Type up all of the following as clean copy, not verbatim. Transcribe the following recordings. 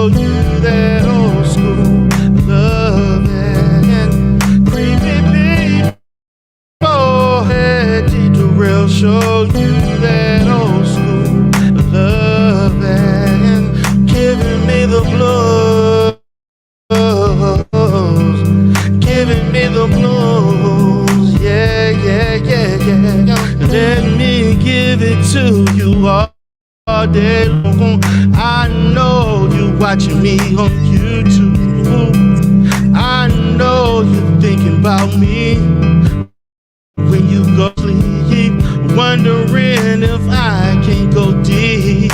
show you that old school love and creepy people. Let T-Durrell show you that old school love and giving me the blues, giving me the blues, yeah, yeah, yeah, yeah. Let me give it to you all day long. I know you watching me on YouTube. I know you thinking about me when you go sleep, wondering if I can go deep.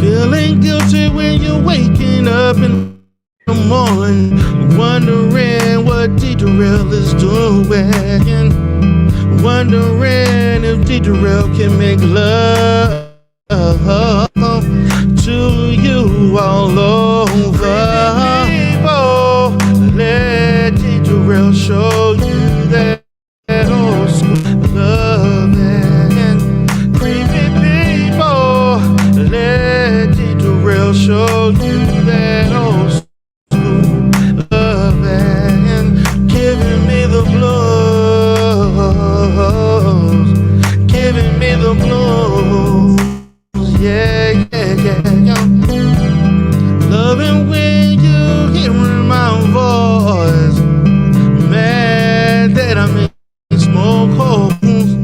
Feeling guilty when you're waking up in the morning, wondering what T-Durrell is doing, wondering if T-Durrell can make love to you all over. People, let T-Durrell show you that old school love and creepy people. Let T-Durrell show you that old school love and giving me the blues, giving me the blues, yeah, yeah, yeah, yeah. Loving when you hearing my voice, mad that I make smoke holes,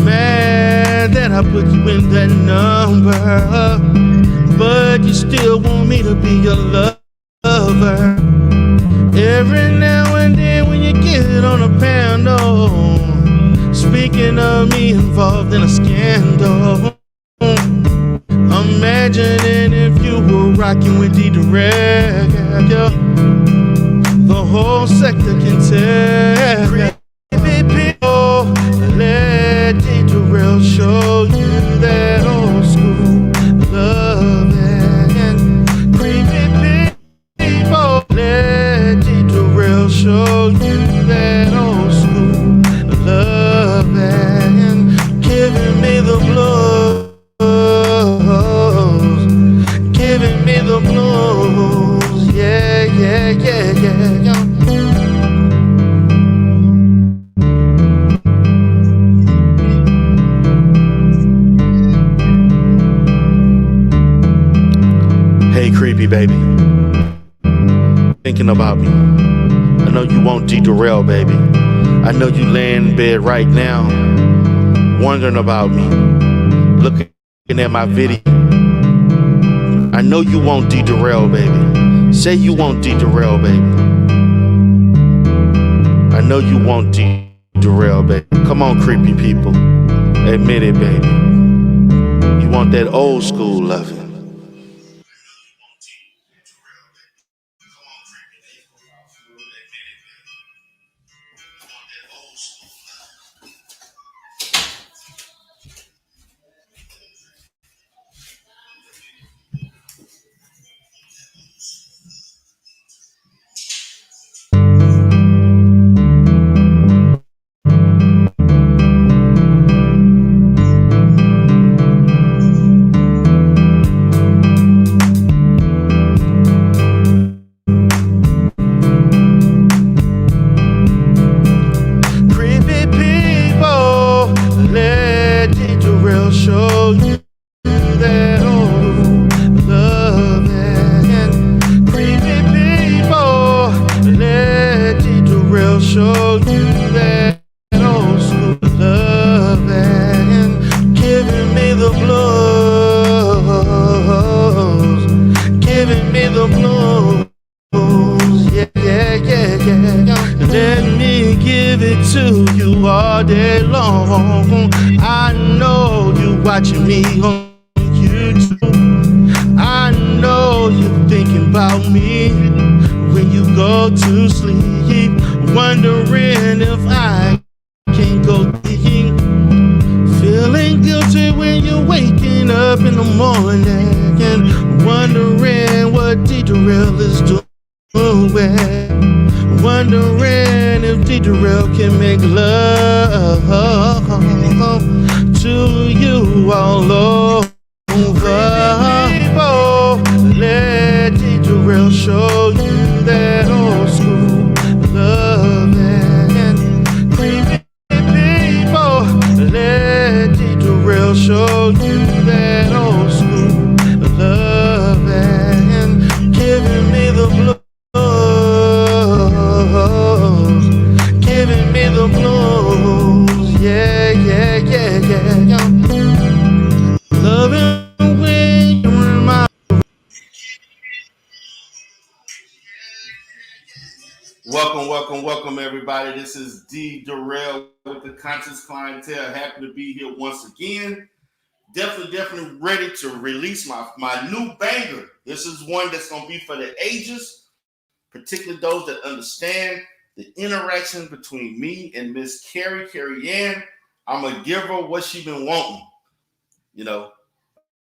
mad that I put you in that number, but you still want me to be your lover. Every now and then when you get on a panel, speaking of me involved in a scandal, imagining if you were rocking with T-Durrell, the whole sector can tell. Creepy people, let T-Durrell show you that old school love and creepy people, let T-Durrell show you that old school love and giving me the blues, giving me the blues, yeah, yeah, yeah, yeah, yeah. Hey, creepy baby, thinking about me. I know you want T-Durrell, baby. I know you laying in bed right now, wondering about me, looking at my video. I know you want T-Durrell, baby. Say you want T-Durrell, baby. I know you want T-Durrell, baby. Come on, creepy people, admit it, baby. You want that old school loving. Show you that old love and creepy people. Let T-Durrell show you that old school love and giving me the blues, giving me the blues, yeah, yeah, yeah, yeah. Let me give it to you all day long. I know you watching me on YouTube. I know you thinking about me when you go to sleep, wondering if I can go deep. Feeling guilty when you're waking up in the morning and wondering what T-Durrell is doing, wondering if T-Durrell can make love to you all over. People, real, show you that old school love and creepy people. Let the real show you that old school love and giving me the blues, giving me the blues. Yeah, yeah, yeah, yeah. Loving when you remind. Welcome, everybody. This is D. Durrell with the Conscious Clientele. Happy to be here once again. Definitely ready to release my new banger. This is one that's going to be for the ages, particularly those that understand the interaction between me and Miss Carrie Ann. I'm going to give her what she been wanting. You know,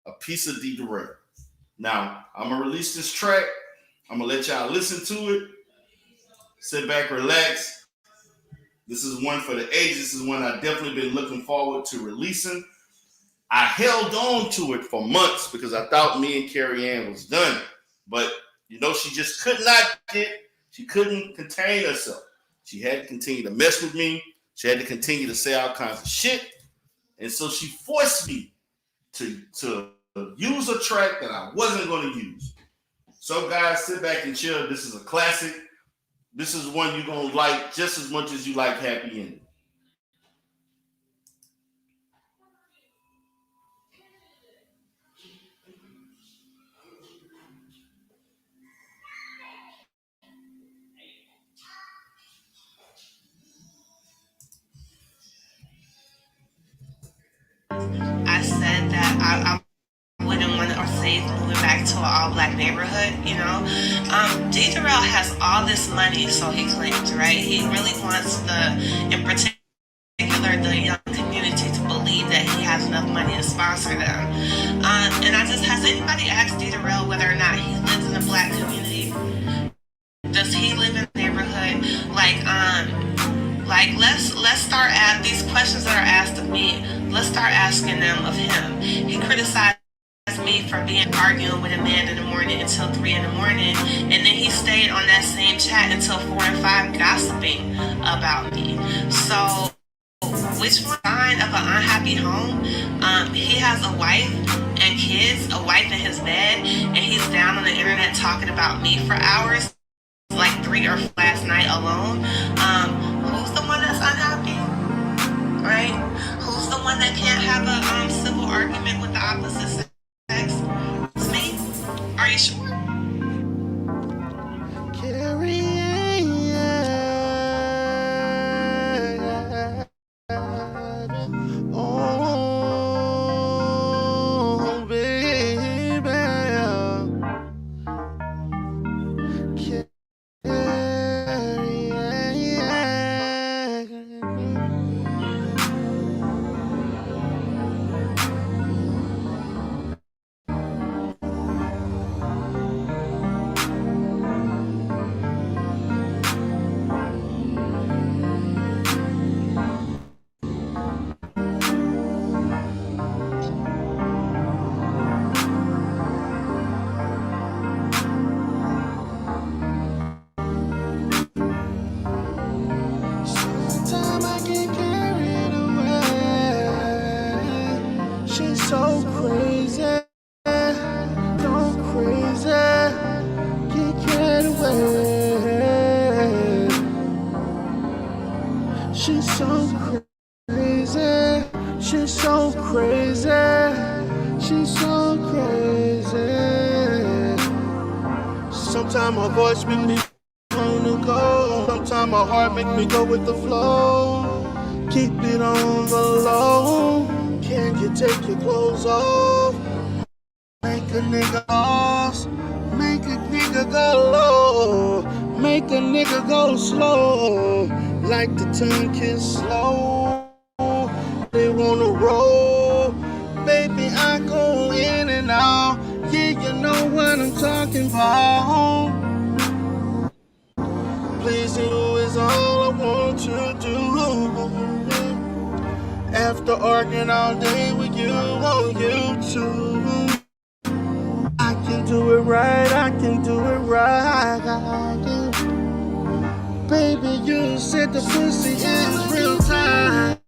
a piece of D. Durrell. Now, I'm going to release this track. I'm going to let y'all listen to it. Sit back, relax. This is one for the ages. This is one I've definitely been looking forward to releasing. I held on to it for months because I thought me and Carrie Ann was done. But, you know, she just she couldn't contain herself. She had to continue to mess with me. She had to continue to say all kinds of shit. And so she forced me to use a track that I wasn't going to use. So, guys, sit back and chill. This is a classic. This is one you're going to like just as much as you like Happy Ending. I said that I wouldn't want to say moving back to an all-black neighborhood, you know. D. Durrell has all this money, so he claims, right? He really wants in particular, the young community to believe that he has enough money to sponsor them. And has anybody asked D. Durrell whether or not he lives in a black community? Does he live in a neighborhood? Let's start at these questions that are asked of me. Let's start asking them of him. He criticized me for arguing with a man in the morning until 3 in the morning, and then he stayed on that same chat until 4 and 5 gossiping about me. So, which one sign of an unhappy home? He has a wife and kids, a wife in his bed, and he's down on the internet talking about me for hours, like 3 or 4 last night alone. Who's the one that's unhappy? Right? Who's the one that can't have a civil argument with the opposite sex? It's me. Are you sure? Carrie Ann. Oh, baby. Carrie Sometimes I get carried away. She's so crazy, so crazy. Get carried away. She's so crazy, she's so crazy, she's so crazy. Sometimes my voice make me wanna go. Sometimes my heart make me go with the flow. Keep it on the low. Can you take your clothes off? Make a nigga lost. Make a nigga go low. Make a nigga go slow. Like the tongue kiss slow. They wanna roll. Baby, I go in and out. Yeah, you know what I'm talking about. Pleasing you is all I want to do. After arguing all day with you on YouTube, I can do it right, I can do it right. sissy is real tight.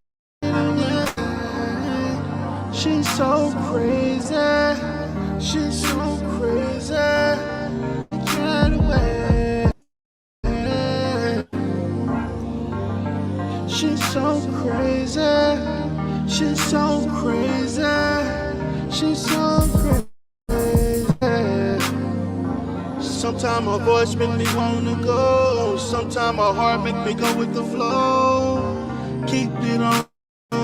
She's so crazy. She's so crazy. Can't wait. She's so crazy. She's so crazy. She's so crazy. Sometimes my voice make me wanna go. Sometimes my heart make me go with the flow. Keep it on the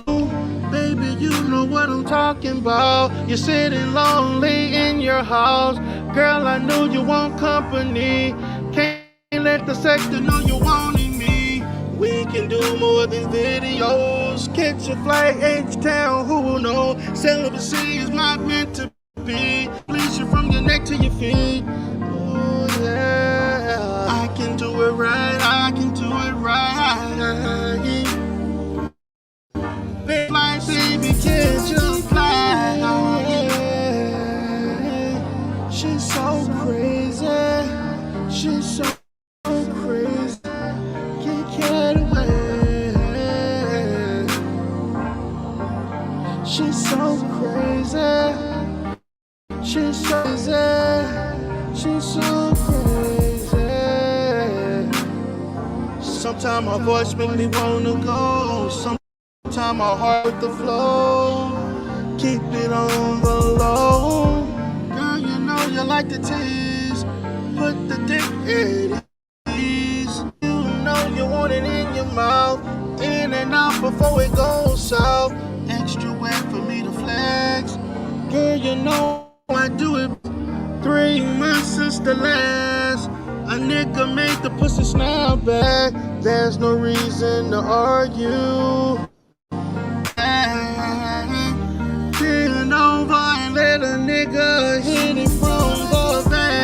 low. Baby, you know what I'm talking about. You're sitting lonely in your house. Girl, I know you want company. Can't let the sector know you wanting me. We can do more than videos. Catch a flight H-Town, who will know? Celibacy is not meant to be. Please you from your neck to your feet. Oh yeah, I can do it right. I can do it right. Big like baby, can't you fly? She's so crazy. She's so crazy. Can't wait. She's so crazy. She's so crazy. She's so crazy. Sometimes my voice make me wanna go. Sometimes my heart with the flow. Keep it on the low. Girl, you know you like to tease. Put the dick in ease. You know you want it in your mouth. In and out before it goes south. Extra wet for me to flex. Girl, you know I do it. 3 months since the last. A nigga made the pussy snap back. There's no reason to argue. Bend over and let a nigga hit it from the back.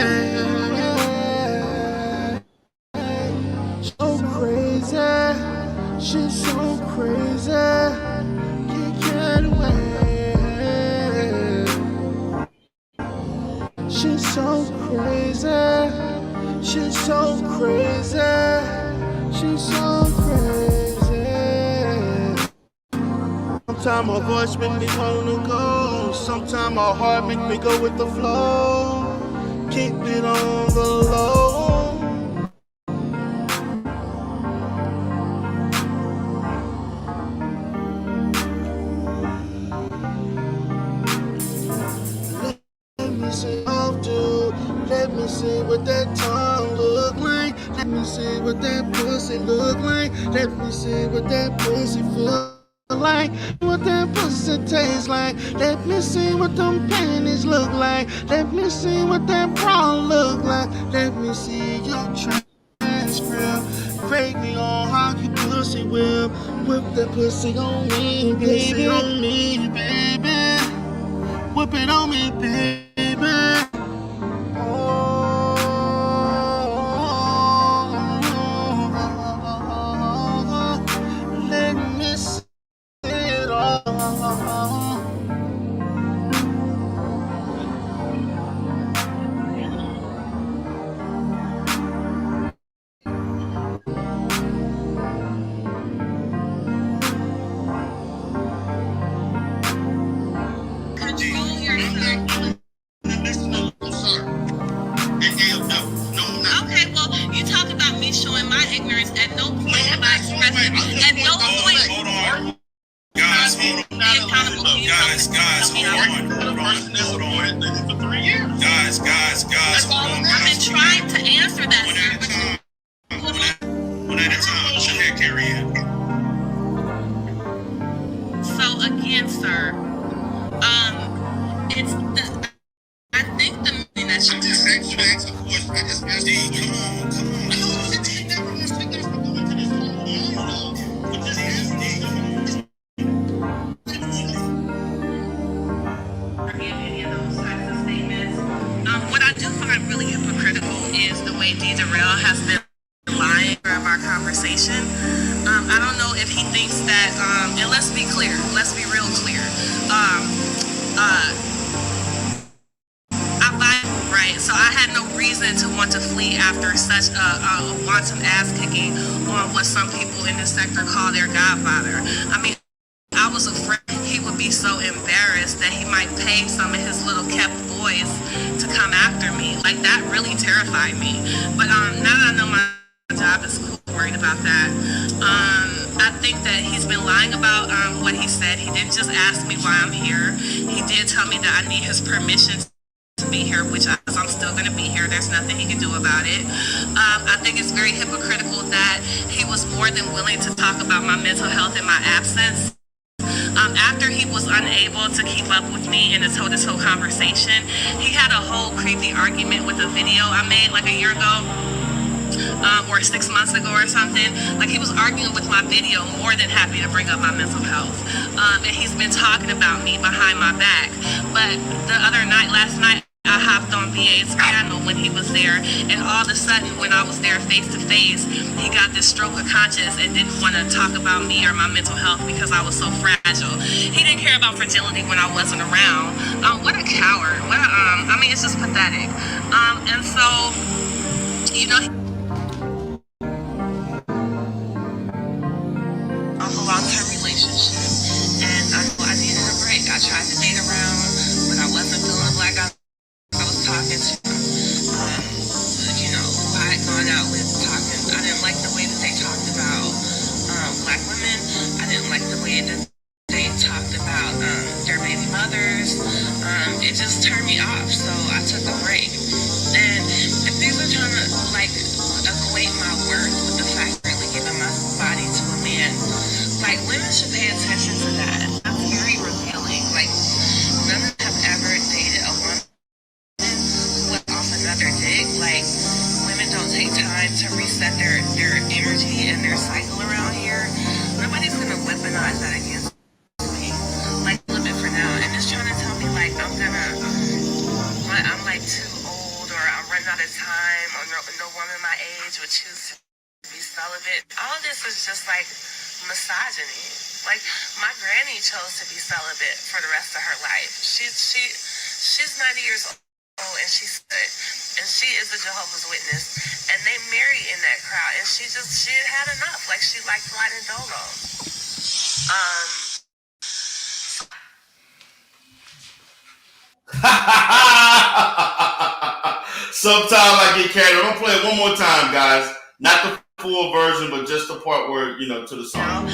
So crazy. She's so crazy. Can't wait. She's so crazy. She's so crazy. She's so crazy. Sometimes my voice make me wanna go. Sometimes my heart make me go with the flow. Keep it on the low. Let me see how do. Let me see what that tongue look like. Let me see what that pussy look like. Let me see what that pussy feel like. What that pussy tastes like. Let me see what them panties look like. Let me see what that bra look like. Let me see your transcript. Break me on how you pussy whip. Whip that pussy on me, baby. On me, baby. Whip it on me, baby. Let me see it all. Control yourself. I'm sorry. And hell no. No, I'm not. Okay, well, you talk about me showing my ignorance. At no point No, have I'm I not showing expressed my- it. I'm At just no going by point. what- Hold on. Guys, hold on. Be accountable. Can you Guys, tell me- guys, tell me hold how- on. The person that supported this for 3 years. Guys, That's all hold on. I'm I've been trying to answer that, One sir. at a but time. One at a time. Let your head carry in. So again, sir, it's the. I think the thing that I just asked you to ask a question. I just asked D, you. come on, come on. I know that you never want to take us from going to this whole monologue. But just ask me. any of those types of statements. What I do find really hypocritical is the way D. Darrell has been lying of our conversation. I don't know if he thinks that, and let's be clear, let's be real clear. I lied, right? So I had no reason to want to flee after such a wanton ass kicking on what some people in this sector call their godfather. I mean, I was afraid he would be so embarrassed that he might pay some of his little kept boys to come after me. Like, that really terrified me. But now that I know my job is cool, worried about that. I think that he's been lying about what he said. He didn't just ask me why I'm here. He did tell me that I need his permission to be here, which I'm still going to be here. There's nothing he can do about it. I think it's very hypocritical that he was more than willing to talk about my mental health in my absence. After he was unable to keep up with me in a toe-to-toe conversation, he had a whole creepy argument with a video I made like a year ago. Or 6 months ago or something. Like, he was arguing with my video, more than happy to bring up my mental health. And he's been talking about me behind my back. But the other night, last night, I hopped on VA's channel when he was there, and all of a sudden, when I was there face to face, he got this stroke of conscience and didn't want to talk about me or my mental health because I was so fragile. He didn't care about fragility when I wasn't around. What a coward. What a, I mean, it's just pathetic. And so, you know, a long-term relationship, and I needed a break. I tried to date around, but I wasn't feeling like I was talking to. You know, I had gone out with talking. I didn't like the way that they talked about black women. I didn't like the way that they talked about their baby mothers. It just turned me off, so I took a break. And if these are trying to like equate my worth with the fact that really giving my body to a man, like, women should pay attention to that. That's very revealing. Like, none of them have ever dated a woman who went off another dick. Like, women don't take time to reset their energy and their cycle around here. Nobody's gonna weaponize that against me. Like, a little bit for now. And it's trying to tell me, like, I'm like too old, or I'm running out of time, or no woman my age would choose to be celibate. All of this is just like misogyny. Like, my granny chose to be celibate for the rest of her life. She's 90 years old, and she's good, and she is a Jehovah's Witness, and they marry in that crowd, and she had enough. Like, she liked riding dolo. Sometimes I get carried. I'm gonna play it one more time, guys. Not the full version, but just the part where, you know, to the song.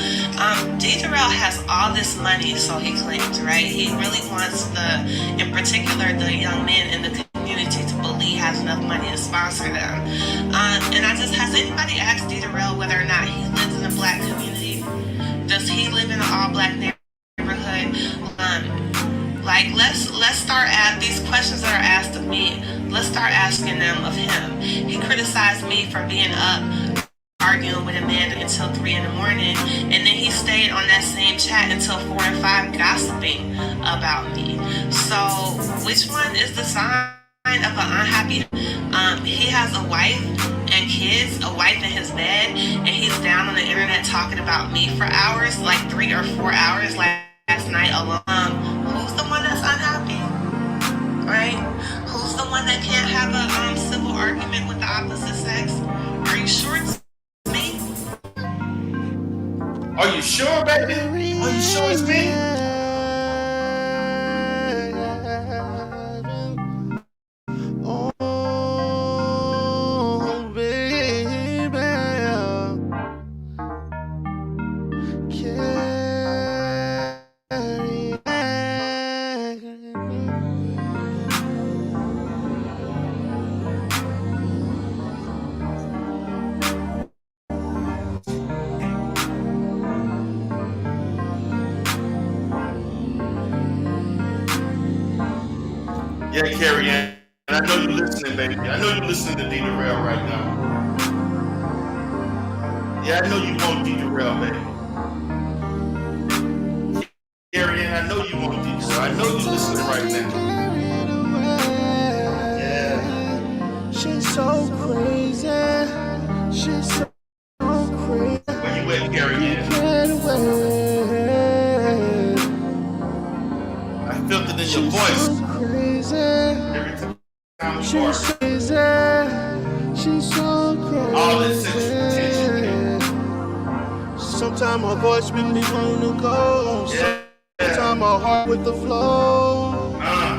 D. Durrell has all this money, so he claims, right? He really wants in particular, the young men in the community to believe he has enough money to sponsor them. And has anybody asked D. Durrell whether or not he lives in a black community? Does he live in an all-black neighborhood? Like, let's start at these questions that are asked of me. Let's start asking them of him. He criticized me for being up arguing with Amanda until 3 in the morning, and then he stayed on that same chat until 4 and 5 gossiping about me. So which one is the sign of an unhappy? He has a wife and kids, a wife in his bed, and he's down on the internet talking about me for hours, like 3 or 4 hours last night alone. Who's the one that's unhappy? Right? Who's the one that can't have a civil argument with the opposite sex? Are you sure it's me? Are you sure, baby? Are you sure it's me? Oh, baby. Yeah, Carrie Ann. I know you're listening, baby. I know you're listening to D. Durrell right now. Yeah, I know you want D. Durrell, baby. Carrie Ann, I know you want D. Durrell. I know you're listening right now. Yeah. She's so crazy. She's so crazy. Where you at, Carrie Ann? Can't wait. I felt it in your voice. So crazy. Every time you She's are. crazy. this sexual tension. Sometimes my voice make me wanna go. Sometimes my heart with the flow.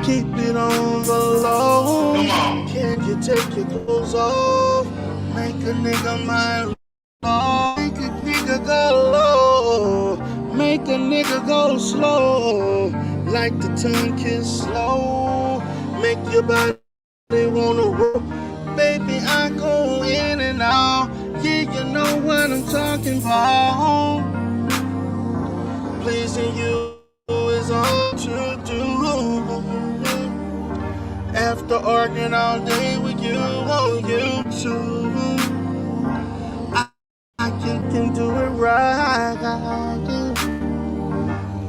Keep it on the low. Come on. Can you take your clothes off? Make a nigga mind low. Make a nigga go low. Make a nigga go slow. Like the tongue kiss slow. Make your body wanna roll. Baby, I go in and out. Yeah, you know what I'm talking about. Pleasing you is all to do. After arguing all day with you on YouTube, I can do it right.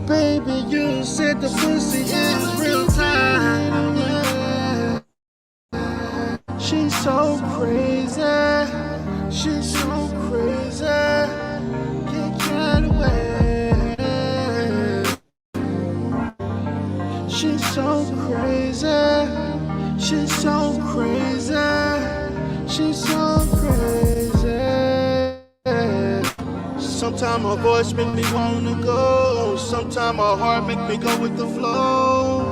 Baby, you said the pussy is real tight. She's so crazy. She's so crazy. Can't get away. She's so crazy. She's so crazy. She's so crazy. Sometimes my voice make me wanna go. Sometimes my heart make me go with the flow.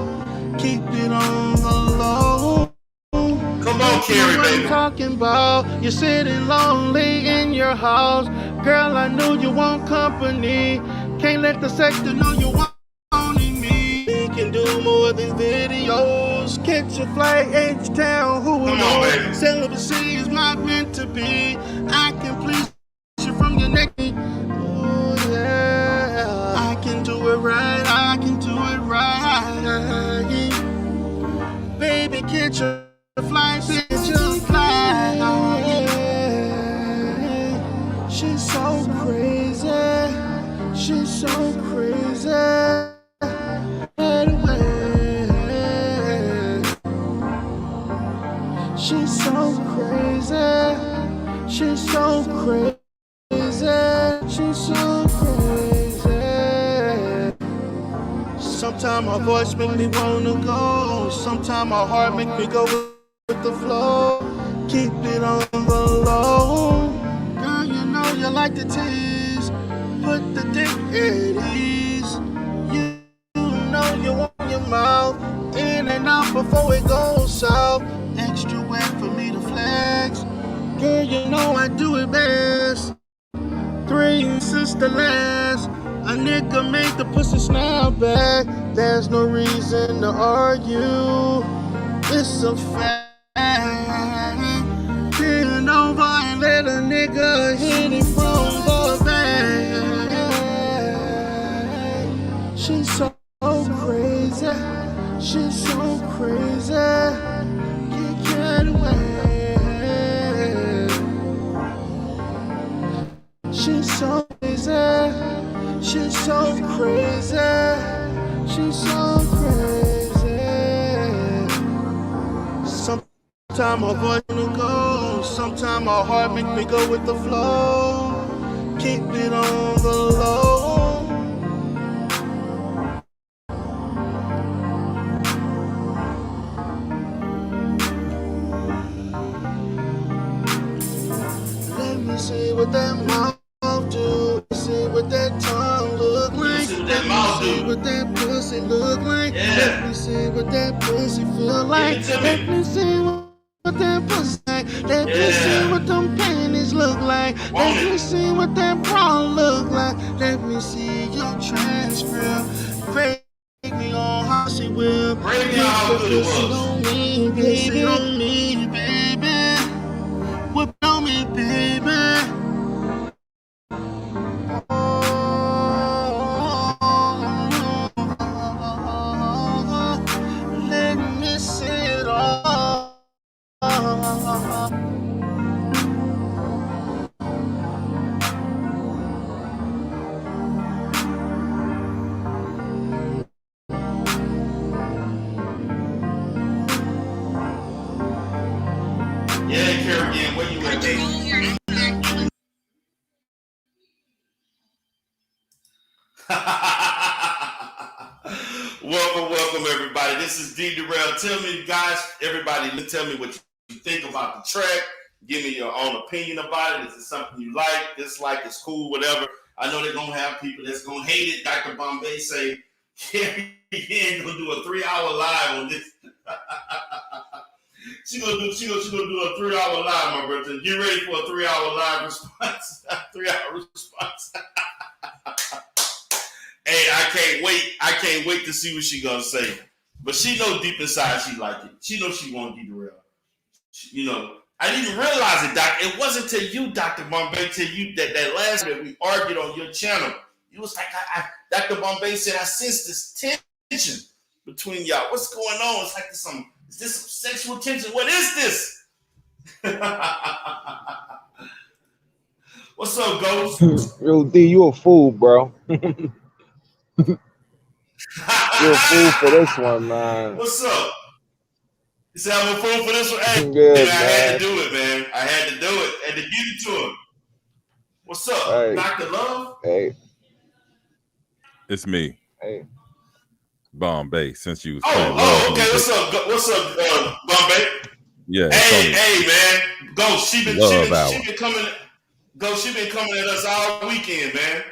Keep it on the low. Come on, Carrie, what I'm baby. talking about. You're sitting lonely in your house. Girl, I know you want company. Can't let the sector know you want me. We can do more than videos. Catch a flight H-Town, who will know? Celibacy is not meant to be. I can please you from your neck. Oh yeah, I can do it right. I can do it right. Baby, catch a flight, bitch, you fly. She's so crazy. She's so crazy. She's so crazy. She's so crazy. She's so crazy. Sometimes my voice make me wanna go. Sometimes my heart make me go with the flow. Keep it on the low. Girl, you know you like to tease. Put the dick at ease. You know you want your mouth in and out before it goes south. Extra wet for me to flex. Girl, you know I do it best. 3 sister last. A nigga make the pussy snap back. There's no reason to argue. It's a fact. Bend over and let a nigga hit it from the back. She's so crazy. She's so crazy. Can't get away. She's so crazy. She's so crazy. She's so crazy. Sometimes my voice wanna go. Sometimes my heart make me go with the flow. Keep it on the low. Let me see what that mouth do. See what that tongue look like. Let me see what that pussy look like. Let me see what that pussy feel like. Let me see what that pussy like. Let me see what them panties look like. Let me see what that bra look like. Let me see your transcript. Break me on how she will. Break me all good pussy on me, baby. On me, baby. Whip on me, baby. Let me see it all. Yeah, Caribbean, where you at, baby? Welcome, everybody. This is D Durrell. Tell me, guys, everybody, tell me what you think about the track. Give me your own opinion about it. Is it something you like, dislike, it's cool, whatever. I know they're gonna have people that's gonna hate it. Dr. Bombay say, Carrie ain't gonna do a 3-hour live on this. She gonna do a 3-hour live, my brother. Get ready for a 3-hour live response. 3-hour response. Hey, I can't wait to see what she gonna say. But she know deep inside she like it. She know she won't be derailed. You know, I didn't realize it, Doc. It wasn't till you, Dr. Bombay, till you that last that we argued on your channel. You was like, Dr. Bombay said, I sense this tension between y'all. What's going on? It's like is this some sexual tension? What is this? What's up, Ghost? Yo, D, you a fool, bro. You a fool for this one, man. What's up? You said I'm a fool for this one? Hey, Good, I had to do it, man. I had to do it. I had to give it to him. What's up, hey. Dr. Love? Hey. It's me. Hey. Bombay, since you was playing love okay. Music. What's up, Bombay? Yeah. Hey, man. Ghost, she been coming. Ghost, she been coming at us all weekend, man.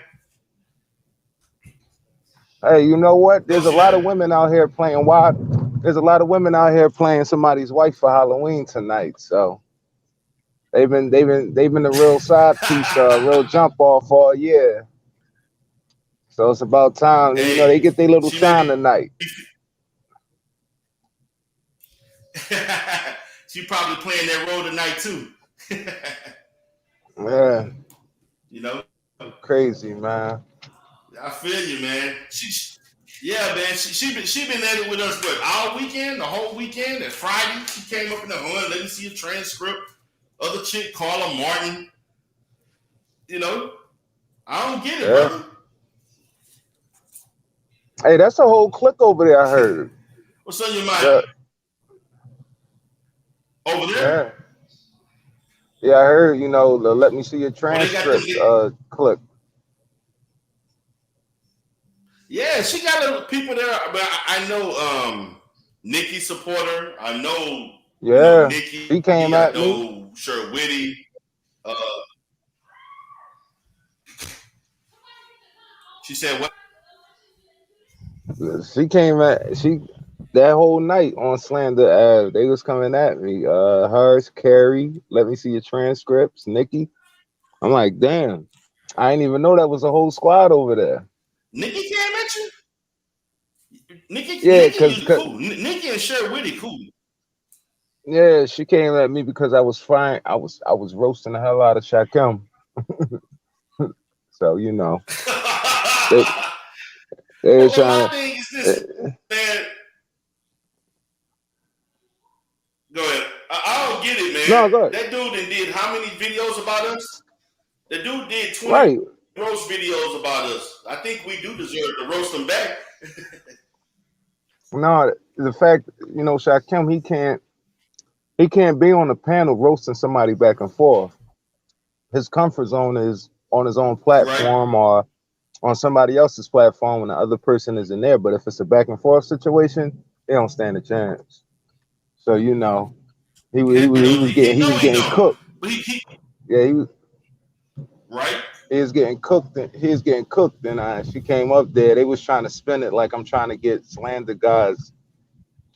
Hey, you know what? There's a lot of women out here playing wild. There's a lot of women out here playing somebody's wife for Halloween tonight. So they've been a real side piece, real jump off all year. So it's about time. Hey, you know, they get their little shine tonight. She probably playing that role tonight too. Yeah. You know? Crazy, man. I feel you, man. Yeah, man. She been at it with us all weekend, the whole weekend. And Friday, she came up in the horn. Let me see a transcript. Other chick, Carla Martin. You know, I don't get it, brother. Hey, that's a whole clique over there. I heard. What's on your mind? Over there? Yeah, I heard. You know, the let me see your transcript clique. Yeah, she got people there, but I know Nikki supporter. I know Nikki. She came at me. I know Sher Witty. She said what? She came at that whole night on Slander. They was coming at me. Hers, Carrie. Let me see your transcripts. Nikki. I'm like, damn. I didn't even know that was a whole squad over there. Nikki came at you? Nikki cool. Nikki and Sher Witty cool. Yeah, she came at me because I was fine. I was roasting the hell out of Shakim. So you know, they were trying. My thing is this, man. Go ahead. I don't get it, man. No, go ahead. That dude did how many videos about us? The dude did 20 roast videos about us. I think we do deserve to roast them back. No, the fact, you know, Shakim, he can't be on the panel roasting somebody back and forth. His comfort zone is on his own platform or on somebody else's platform when the other person isn't there. But if it's a back and forth situation, they don't stand a chance. So you know, he was getting cooked. He was right. He was getting cooked. And she came up there. They was trying to spin it like I'm trying to get Slander God's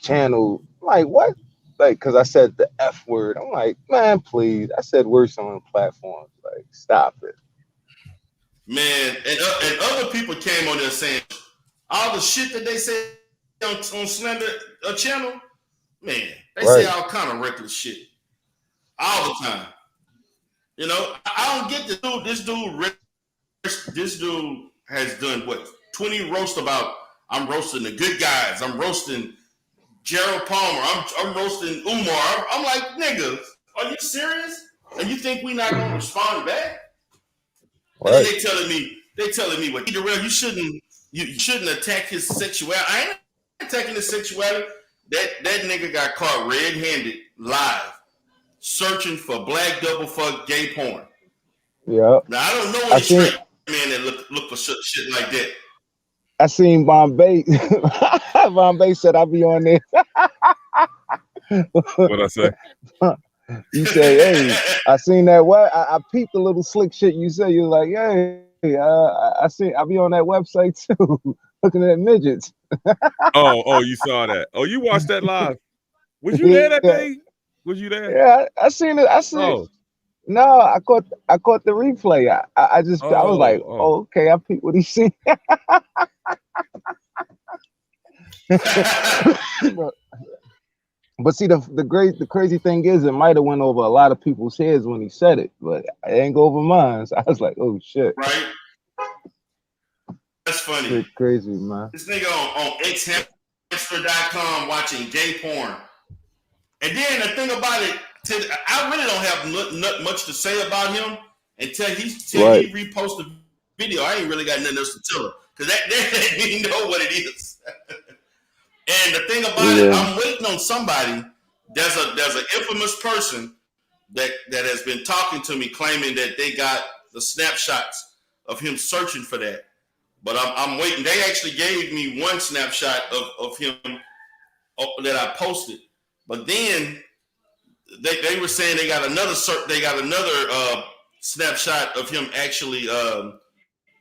channel. Like what? Like, cause I said the F word. I'm like, man, please. I said worse on platforms. Like, stop it. Man, and other people came on there saying all the shit that they say on Slender channel. Man, they say all kind of reckless shit all the time. You know, I don't get this dude. This dude has done what 20 roast about. I'm roasting the good guys. I'm roasting Gerald Palmer. I'm roasting Umar. I'm like, nigga, are you serious? And you think we not gonna respond back? And then they telling me what Darrell, you shouldn't attack his sexuality. I ain't attacking his sexuality. That nigga got caught red-handed live searching for black double fuck gay porn. Yeah. Now I don't know any straight man that look for shit like that. I seen Bombay. Bombay said I'll be on there. What'd I say? You say, hey, I seen that. What I peeped the little slick shit you say. You're like, hey, I be on that website too, looking at midgets. Oh, you saw that. Oh, you watched that live. Was you there that Yeah, day? Was you there? yeah. I seen it. I seen. Oh, No, I caught the replay. I was like, oh. oh, okay, I peeped what he seen. but, but see, the crazy thing is, it might have went over a lot of people's heads when he said it, but it ain't go over mine. So I was like, oh shit. Right? That's funny. Shit crazy, man. This nigga on xhamster.com watching gay porn. And then the thing about it, I really don't have not much to say about him until he reposts the video. I ain't really got nothing else to tell him because that he know what it is. And the thing about it, I'm waiting on somebody. There's an infamous person that has been talking to me, claiming that they got the snapshots of him searching for that. But I'm waiting. They actually gave me one snapshot of him that I posted. But then they were saying they got another snapshot of him actually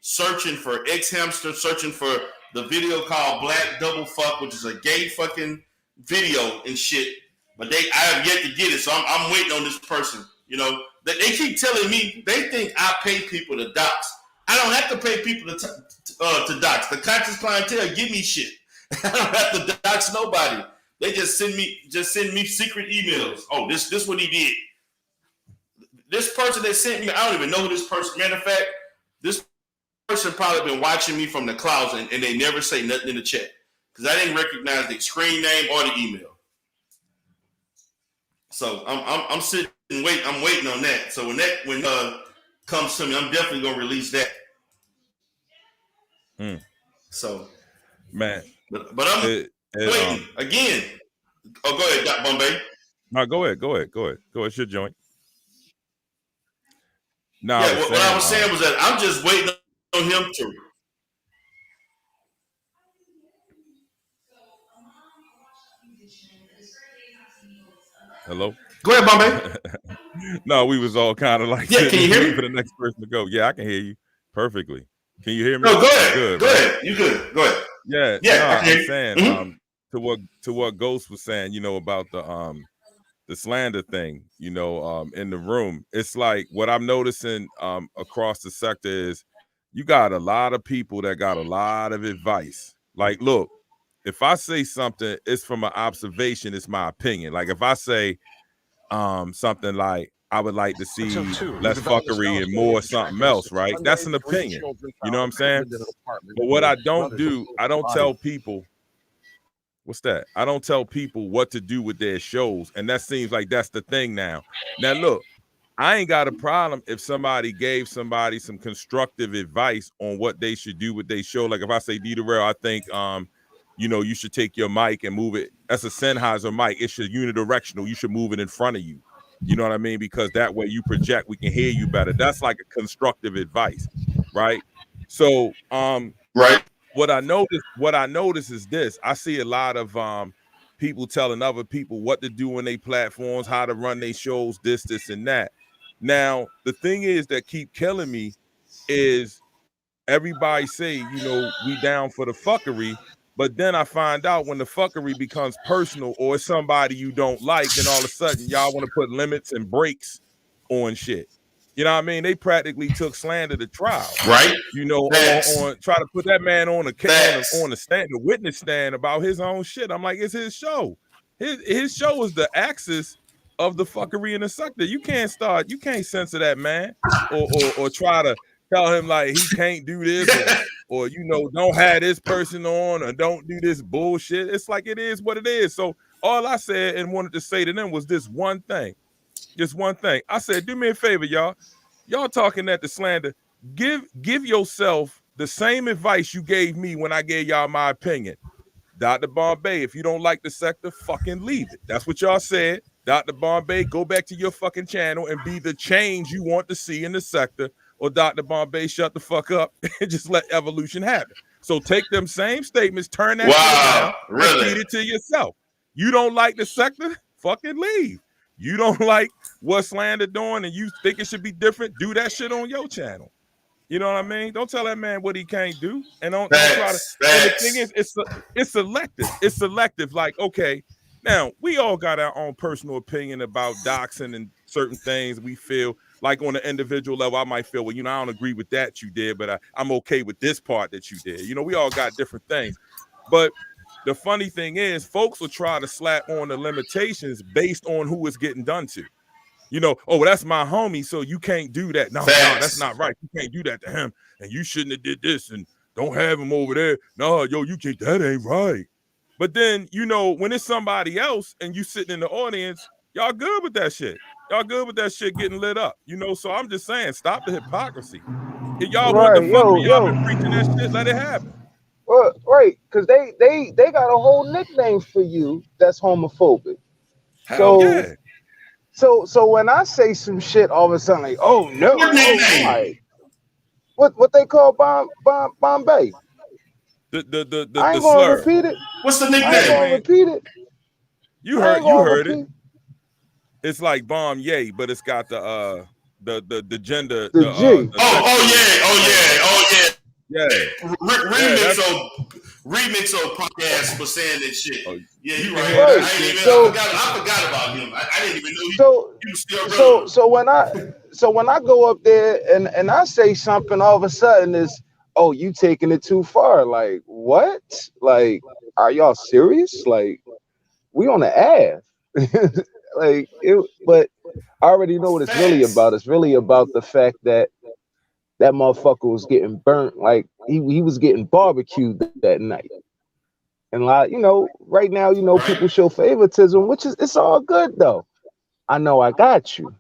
searching for X-Hamster, searching for the video called Black Double Fuck, which is a gay fucking video and shit. But I have yet to get it, so I'm waiting on this person. You know, they keep telling me they think I pay people to dox. I don't have to pay people to dox. The conscious clientele give me shit. I don't have to dox nobody. They just send me secret emails. Oh, this what he did. This person that sent me, I don't even know who this person. Matter of fact, this person probably been watching me from the clouds and they never say nothing in the chat because I didn't recognize the screen name or the email. So I'm sitting wait. I'm waiting on that. So when comes to me, I'm definitely gonna release that. So, man, but I'm waiting again. Oh, go ahead, Doc Bombay. No, go ahead. It's your joint. No, yeah, what I was saying was that I'm just waiting on him to. Hello? Go ahead, Bombay. No, we was all kind of like, yeah, can you hear me? For the next person to go. Yeah, I can hear you perfectly. Can you hear me? No, go ahead. Good, go right? ahead. You good? Go ahead. Yeah. Yeah, I'm saying to what Ghost was saying, you know, about the slander thing, you know, in the room. It's like what I'm noticing across the sector is you got a lot of people that got a lot of advice. Like, look, if I say something, it's from an observation, it's my opinion. Like if I say something like I would like to see less fuckery and more something else, right? That's an opinion. You know what I'm saying? But what I don't do, I don't tell people what's that? I don't tell people what to do with their shows. And that seems like that's the thing now. Now, look, I ain't got a problem if somebody gave somebody some constructive advice on what they should do with their show. Like if I say, D. Darrell, I think, you know, you should take your mic and move it. That's a Sennheiser mic. It should unidirectional. You should move it in front of you. You know what I mean? Because that way you project, we can hear you better. That's like a constructive advice, right? So, right. What I notice is this. I see a lot of people telling other people what to do on their platforms, how to run their shows, this, and that. Now, the thing is that keep killing me is everybody say, you know, we down for the fuckery, but then I find out when the fuckery becomes personal or it's somebody you don't like, then all of a sudden y'all want to put limits and breaks on shit. You know what I mean? They practically took slander to trial, right? You know, on try to put that man on the stand, the witness stand about his own shit. I'm like, it's his show. His show is the axis of the fuckery in the sector. You can't censor that man or try to tell him like he can't do this or you know, don't have this person on or don't do this bullshit. It's like it is what it is. So all I said and wanted to say to them was this one thing. Just one thing. I said, do me a favor, y'all. Y'all talking at the slander. Give yourself the same advice you gave me when I gave y'all my opinion. Dr. Bombay, if you don't like the sector, fucking leave it. That's what y'all said. Dr. Bombay, go back to your fucking channel and be the change you want to see in the sector. Or Dr. Bombay, shut the fuck up and just let evolution happen. So take them same statements, turn that shit around, and feed it to yourself. You don't like the sector? Fucking leave. You don't like what Slander doing and you think it should be different, do that shit on your channel. You know what I mean? Don't tell that man what he can't do, and don't try to. And the thing is, it's selective. It's selective. Like, okay, now we all got our own personal opinion about doxing and certain things we feel. Like on an individual level, I might feel, well, I don't agree with that you did, but I'm okay with this part that you did. We all got different things. But the funny thing is, folks will try to slap on the limitations based on who it's getting done to. Oh, well, that's my homie, so you can't do that. No, that's not right. You can't do that to him, and you shouldn't have did this, and don't have him over there. No, yo, you can't. That ain't right. But then, when it's somebody else and you sitting in the audience, y'all good with that shit. Y'all good with that shit getting lit up. So I'm just saying, stop the hypocrisy. If y'all want the fuckery, y'all been preaching that shit, let it happen. Well, right, because they got a whole nickname for you that's homophobic. Hell yeah. So when I say some shit, all of a sudden, like, oh no, like, what they call Bombay? The I ain't slur. gonna repeat it. What's the nickname? I ain't gonna repeat it. You heard it. It's like bomb yay, but it's got the gender. The G. Yeah. Remix of podcast was saying that shit. Oh, yeah, you right. Right. I forgot about him. I didn't even know he was still relevant. So when I go up there and I say something, all of a sudden it's, oh, you taking it too far. Like, what? Like, are y'all serious? Like, we on the ass. Like, but I already know what it's really about. It's really about the fact that motherfucker was getting burnt. Like, he was getting barbecued that night. And like, right now, people show favoritism, which is, it's all good though. I know I got you.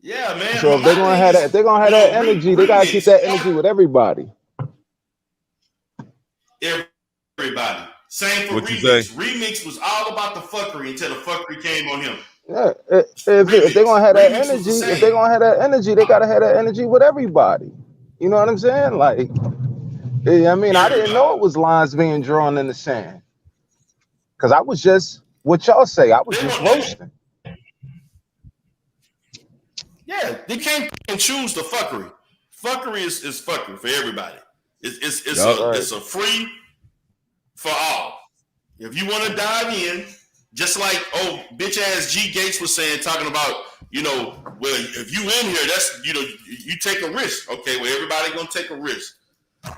Yeah, man. So if they're gonna have that energy, they gotta keep that energy with everybody. Everybody. Same for what Remix. Remix was all about the fuckery until the fuckery came on him. Yeah, if they're gonna have that energy, they gotta have that energy with everybody. You know what I'm saying? Like, I mean, I didn't know it was lines being drawn in the sand, because I was just what y'all say. I was just roasting. Yeah, they can't pick and choose the fuckery. Fuckery is fuckery for everybody. It's a free for all. If you want to dive in, just like bitch ass G Gates was saying, talking about, well, if you in here, that's you take a risk. Okay, well, everybody gonna take a risk.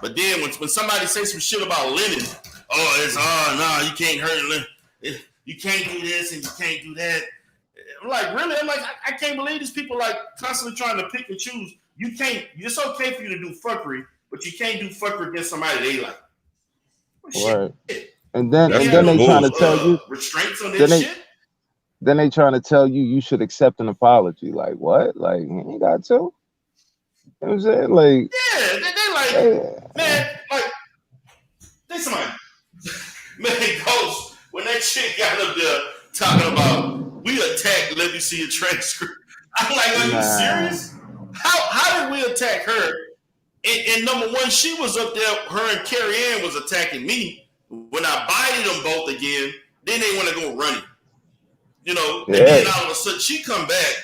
But then when somebody say some shit about Lennon, you can't hurt Lennon. You can't do this and you can't do that. I'm like, really? I'm like, I can't believe these people like constantly trying to pick and choose. You can't. It's okay for you to do fuckery, but you can't do fuckery against somebody they like. Right. And then they trying to tell you restraints on this shit. Then they trying to tell you should accept an apology. Like, what? Like, you ain't got to. You know what I'm saying? Like, yeah, they like, man, like, they somebody, man, Ghost, when that chick got up there talking about, we attacked, let me see a transcript. I'm like, are you serious? How did we attack her? And number one, she was up there, her and Carrie Ann was attacking me. When I bited them both again, then they want to go running. And then all of a sudden she come back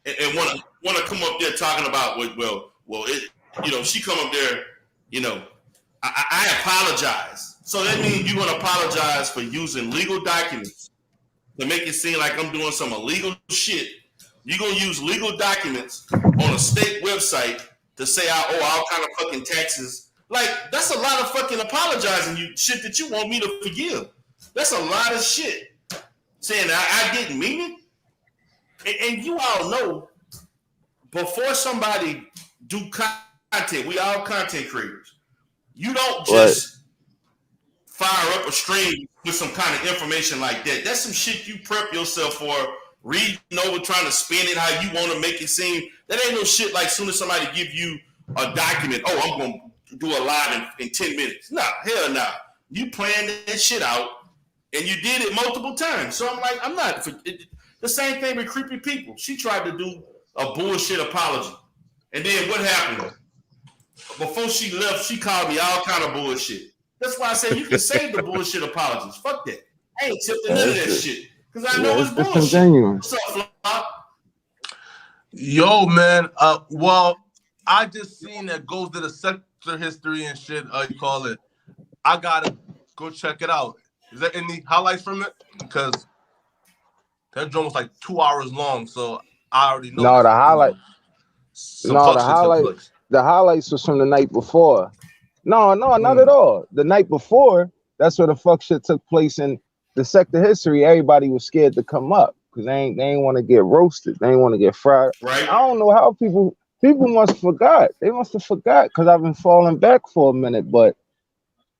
and want to come up there talking about, she come up there, I apologize. So that means you're going to apologize for using legal documents to make it seem like I'm doing some illegal shit. You're going to use legal documents on a state website to say I owe all kind of fucking taxes. Like, that's a lot of fucking apologizing, you shit that you want me to forgive. That's a lot of shit. Saying I didn't mean it. And you all know, before somebody do content, we all content creators. You don't just fire up a stream with some kind of information like that. That's some shit you prep yourself for, reading over, trying to spin it how you want to make it seem. That ain't no shit like soon as somebody give you a document, I'm going to do a live in 10 minutes. Nah, hell nah. You planned that shit out, and you did it multiple times. So I'm like, I'm not. The same thing with Creepy People. She tried to do a bullshit apology. And then what happened? Before she left, she called me all kind of bullshit. That's why I say you can save the bullshit apologies. Fuck that. I ain't tipping none of that shit because I know it's it's bullshit. disingenuous. What's up, Flop? Yo, man. Well, I just seen that goes to the sector history and shit. You call it. I gotta go check it out. Is there any highlights from it? Because that joint was like 2 hours long, so I already know. No, the highlight. Some No, fuck the shit took highlight. place. The highlights was from the night before. No, not at all. The night before, that's where the fuck shit took place in the sector history. Everybody was scared to come up because they ain't want to get roasted. They ain't want to get fried. Right. I don't know how people must have forgot. They must have forgot because I've been falling back for a minute. But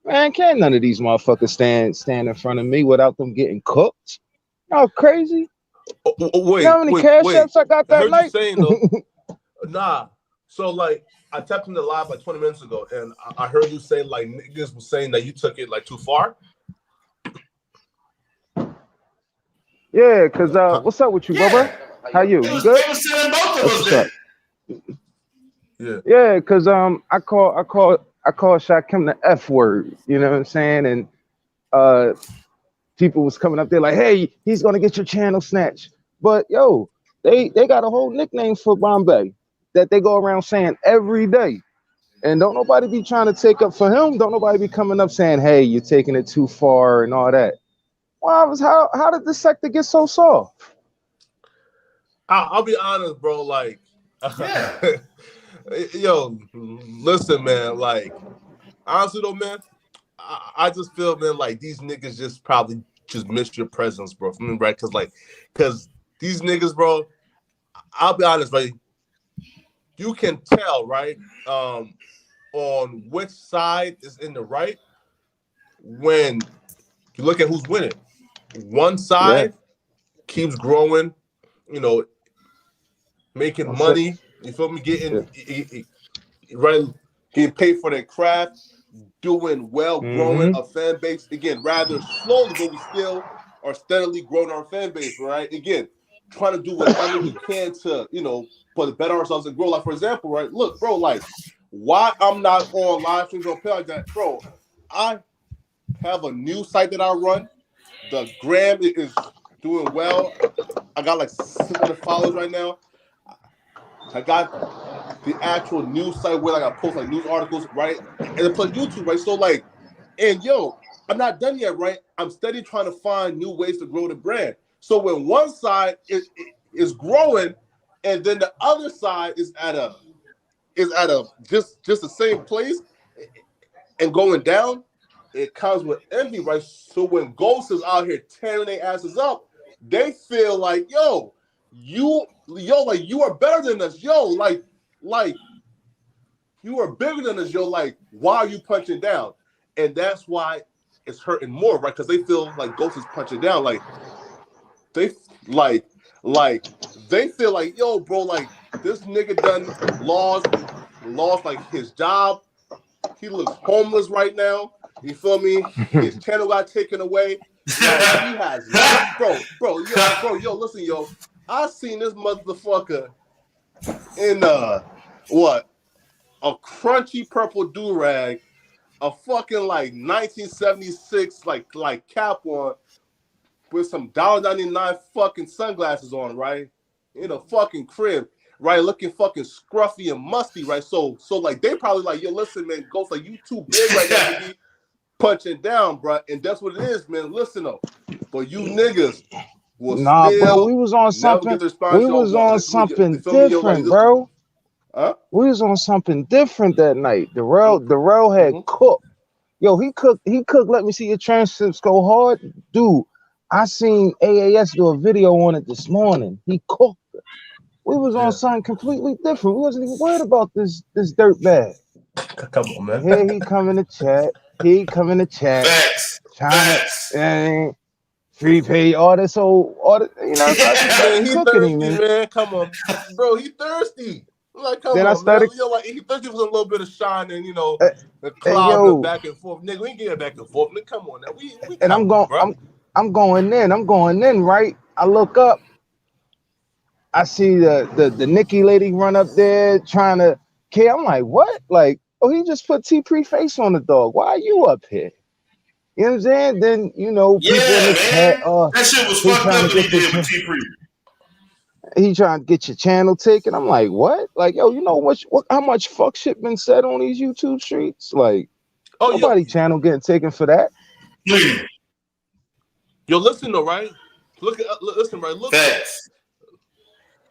man, can't none of these motherfuckers stand in front of me without them getting cooked. You crazy? Wait, You know how many cash apps I got I that heard night? you saying though. Nah. So like I tapped in the live like 20 minutes ago, and I heard you say like niggas was saying that you took it like too far. Yeah, cause what's up with you, Bubba? How you? You good? They was selling both of That's us what's there. up. Yeah, cause I call Shakim the F word. You know what I'm saying? And people was coming up there like, hey, he's gonna get your channel snatched. But yo, they got a whole nickname for Bombay that they go around saying every day. And don't nobody be trying to take up for him. Don't nobody be coming up saying, hey, you're taking it too far and all that. Well, how did the sector get so soft? I'll be honest, bro. Like, Yeah. yo, listen, man. Like, honestly though, man, I just feel, man, like these niggas just probably just missed your presence, bro. For me, right? Cause these niggas, bro. I'll be honest, right? You can tell, right? On which side is in the right when you look at who's winning. One side keeps growing, you know, making money. You feel me? Getting right, getting paid for their craft, doing well, growing a fan base. Again, rather slowly, but we still are steadily growing our fan base. Right? Again, trying to do whatever we can to, you know, but better ourselves and grow. Like for example, right? Look, bro, like why I'm not on live streams on pay like that, bro. I have a new site that I run. The gram is doing well. I got like 600 followers right now. I got the actual news site where like I post like news articles, right? And then plus YouTube, right? So like, and yo, I'm not done yet, right? I'm steady trying to find new ways to grow the brand. So when one side is growing, and then the other side is at a just the same place and going down, it comes with envy, right? So when Ghost is out here tearing their asses up, they feel like, like you are better than us, like you are bigger than us, like why are you punching down? And that's why it's hurting more, right? Because they feel like Ghost is punching down, like they they feel like, bro, like this nigga done lost like his job. He looks homeless right now. You feel me? His channel got taken away. Like he has bro, listen, I seen this motherfucker in a crunchy purple do-rag, a fucking like 1976 like cap on with some $1.99 fucking sunglasses on, right? In a fucking crib, right? Looking fucking scruffy and musty, right? So like they probably like, listen, man, Ghost, like you too big right now to be punching down, bro. And that's what it is, man. Listen though, but you niggas will bro, we was on something. We was on something different, bro. Huh? We was on something different that night. The rail had cooked. Yo, he cooked. Let me see your transcripts go hard, dude. I seen AAS do a video on it this morning. He cooked it. We was on something completely different. We wasn't even worried about this dirt bag. Come on, man. Here he come in the chat. Facts. Free pay, all this old, you know. So man, he thirsty, man. Come on, bro. He thirsty. Like, come then on, man. Like he thirsty for a little bit of shine and the cloud back and forth, nigga. We ain't getting back and forth, nigga. Come on, now. We and I'm going in, right? I look up. I see the Nikki lady run up there trying to care. I'm like, what? Like, oh, he just put T preface on the dog. Why are you up here? You know what I'm saying? Then people in the chat, that shit was he fucked trying up to what he get did with T-Free. he trying to get your channel taken. I'm like, what? Like, yo, how much fuck shit been said on these YouTube streets? Like, nobody channel getting taken for that. Yo, listen though, right? Listen, right?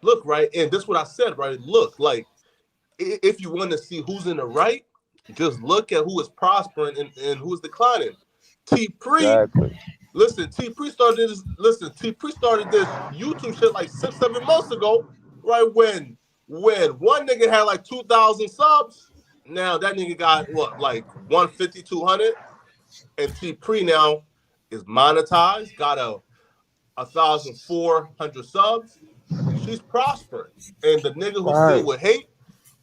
Look, right? And this is what I said, right? Look, like, if you want to see who's in the right, just look at who is prospering and who is declining. T-Free. Exactly. Listen, T-Free started this. Listen, T-Free started this YouTube shit like 6-7 months ago, right? When one nigga had like 2,000 subs, now that nigga got what, like 150, 200, and T-Free now is monetized, got 1,400 subs. She's prospering, and the nigga who still would hate,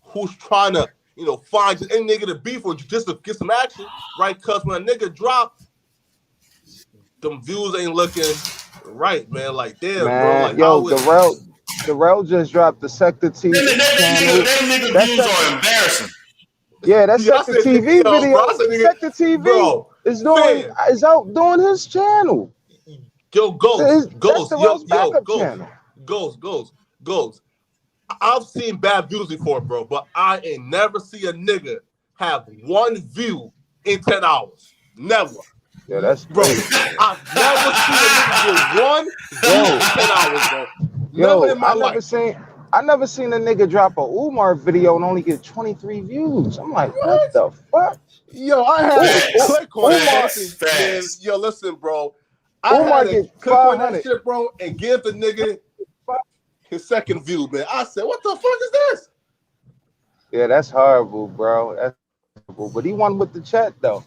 who's trying to find any nigga to beef or just to get some action, right? Because when a nigga drop, them views ain't looking right, man. Like, damn, bro. Like, yo, Darrell just dropped the Sector TV channel. Them nigga views are embarrassing. Yeah, that's Sector TV video. Sector TV is out doing his channel. Yo, Ghost. I've seen bad views before, bro, but I ain't never see a nigga have one view in 10 hours. Never. Yeah, that's bro. I've never seen a nigga get one view in 10 hours, bro. Never in my life. I never seen a nigga drop a Umar video and only get 23 views. I'm like, what the fuck? Yo, I had to click on that. Yo, listen, bro. I had to click on that shit, bro, and give the nigga his second view, man. I said, what the fuck is this? Yeah, that's horrible, bro. That's horrible. But he won with the chat, though.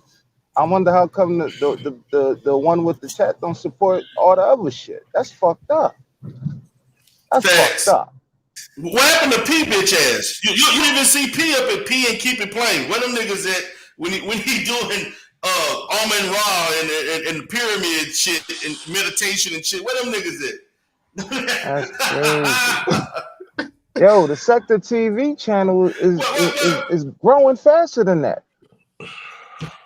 I wonder how come the one with the chat don't support all the other shit. That's fucked up. That's fucked up. What happened to P bitch ass? You even see P up at P and keep it playing. Where them niggas at when he doing Amen Ra and the pyramid shit and meditation and shit? Where them niggas at? That's crazy. Yo, the Sector TV channel is growing faster than that.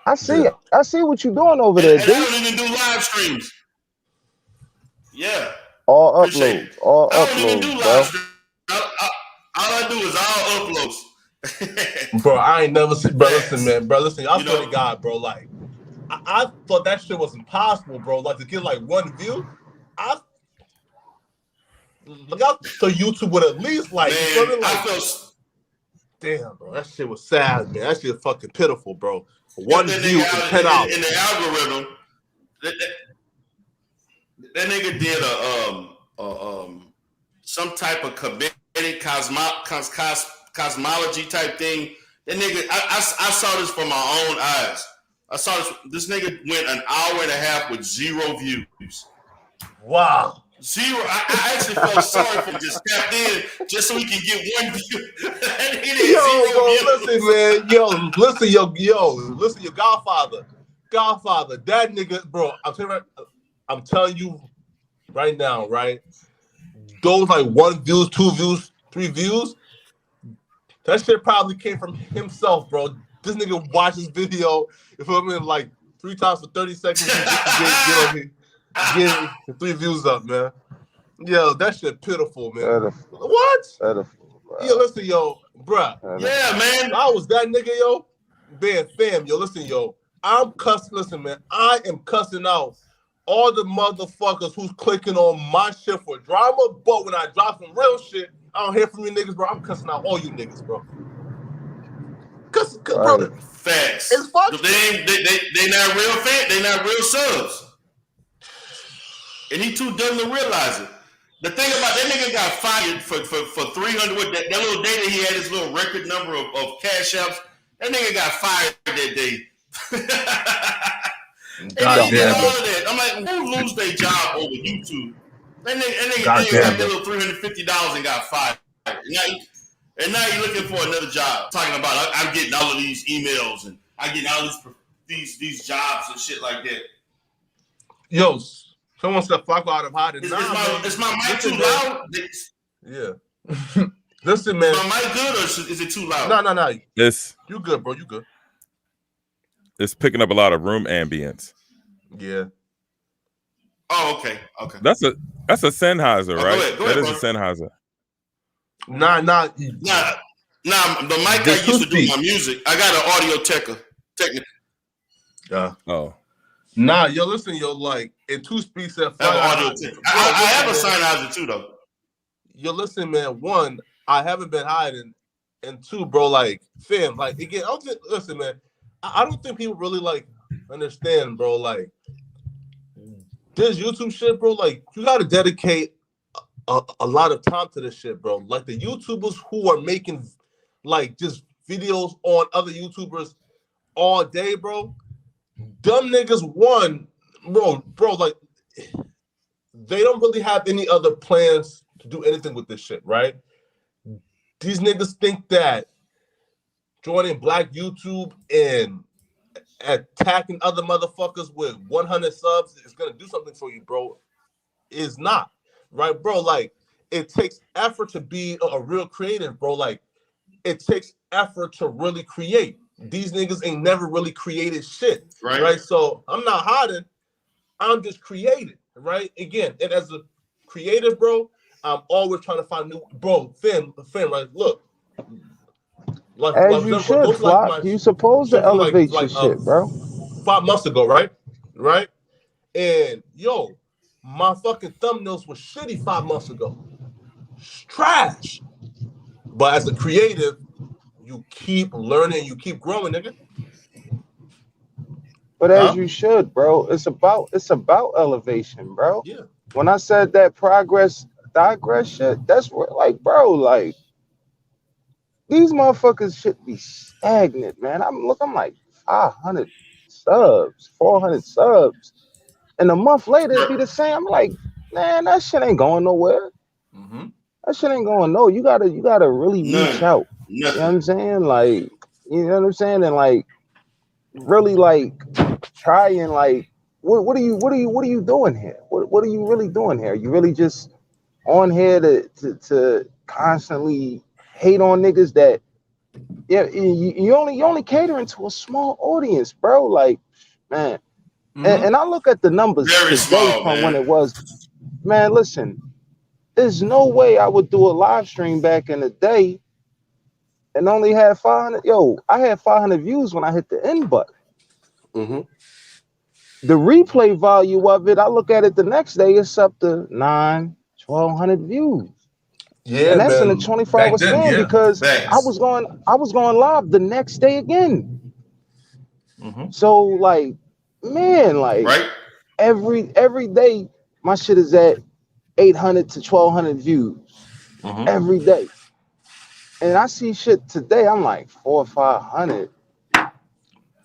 I see it. I see what you're doing over there, dude. I don't even do live streams. Yeah. All uploads. All I don't uploads, even do live streams. All I do is all uploads. Bro, I ain't never seen. Bro, listen, man. Bro, listen. I swear to God, bro. Like, I thought that shit was impossible, bro. Like, to get like one view. Look out so YouTube would at least like. Man, damn, bro. That shit was sad, man. That shit fucking pitiful, bro. One view in 10 hours. In the algorithm, that nigga did some type of comedic cosmology type thing. That nigga, I saw this from my own eyes. I saw this nigga went an hour and a half with 0 views. Wow. 0. I actually felt sorry for him. Just tapped in just so he can get 1 view. Yo, bro, listen, man. Listen, your Godfather. That nigga, bro. I'm telling you right now, right? Those like 1 views, 2 views, 3 views. That shit probably came from himself, bro. This nigga watched this video, if I'm in like 3 times for 30 seconds, get 3 views up, man. Yo, that shit pitiful, man. Pitiful. What? Pitiful, bro. Yo, listen, yo, bruh. Yeah, man. If I was that nigga, yo, man, fam, yo, listen, yo. I'm cussing, listen, man. I am cussing out all the motherfuckers who's clicking on my shit for drama, but when I drop some real shit, I don't hear from you niggas, bro. I'm cussing out all you niggas, bro. Cause bro, facts. It's fucked. They not real fans. They not real subs. And he too dumb to realize it. The thing about that nigga got fired for 300 with that little day that he had his little record number of cash apps. That nigga got fired that day. I'm like, who lose their job over YouTube? That nigga got that little $350 and got fired. And now you're looking for another job. Talking about I'm getting all of these emails and I getting all these jobs and shit like that. Yo, someone said fuck out of hiding. Is my mic too loud? Yeah. Listen, man. Is my mic good or is it too loud? No. You good, bro. You good. It's picking up a lot of room ambience. Yeah. Oh, okay. That's a Sennheiser, right? Go ahead, that is bro. a Sennheiser. Nah. Nah, the mic The I used to do two-speak. my music, I got an Audio Technica. Oh. Nah, yo, listen, yo, like in 2 speaks at I have front. an Audio Technica. I have a Sennheiser too, though. Yo, listen, man. 1, I haven't been hiding, and 2, bro, like, fam, like again, I don't think. Listen, man, I don't think people really like understand, bro. Like this YouTube shit, bro. Like you got to dedicate a lot of time to this shit, bro. Like the YouTubers who are making like just videos on other YouTubers all day, bro. Dumb niggas, 1, bro, like they don't really have any other plans to do anything with this shit, right? These niggas think that joining Black YouTube and attacking other motherfuckers with 100 subs is gonna do something for you, bro. Is not, right, bro? Like it takes effort to be a real creative, bro. Like it takes effort to really create. These niggas ain't never really created shit, right? So I'm not hiding. I'm just creating, right? Again, and as a creative, bro, I'm always trying to find new, bro. Finn, right? Look, like, As you should, Flock. You supposed to elevate your shit, bro. 5 months ago, right? And yo, my fucking thumbnails were shitty 5 months ago. Trash. But as a creative, you keep learning, you keep growing, nigga. But as you should, bro. It's about elevation, bro. Yeah. When I said that digress shit, that's what, like, bro, like these motherfuckers should be stagnant, man. I'm like 500 subs, 400 subs, and a month later it'd be the same. I'm like, man, that shit ain't going nowhere. Mm-hmm. That shit ain't going no. You gotta really reach out. You know what I'm saying? Like, you know what I'm saying? And like really like try and like what are you doing here? What are you really doing here? You really just on here to constantly hate on niggas that you only catering to a small audience, bro. Like, man. And I look at the numbers Very today small, from man. when it was, man, listen, there's no way I would do a live stream back in the day and only had 500. Yo, I had 500 views when I hit the end button. Mm-hmm. The replay value of it, I look at it the next day, it's up to 1,200 views. Yeah, and that's man. in a 24-hour span because I was going live the next day again. Mm-hmm. So like, man, like every day my shit is at 800 to 1,200 views every day. And I see shit today, I'm like 400 or 500.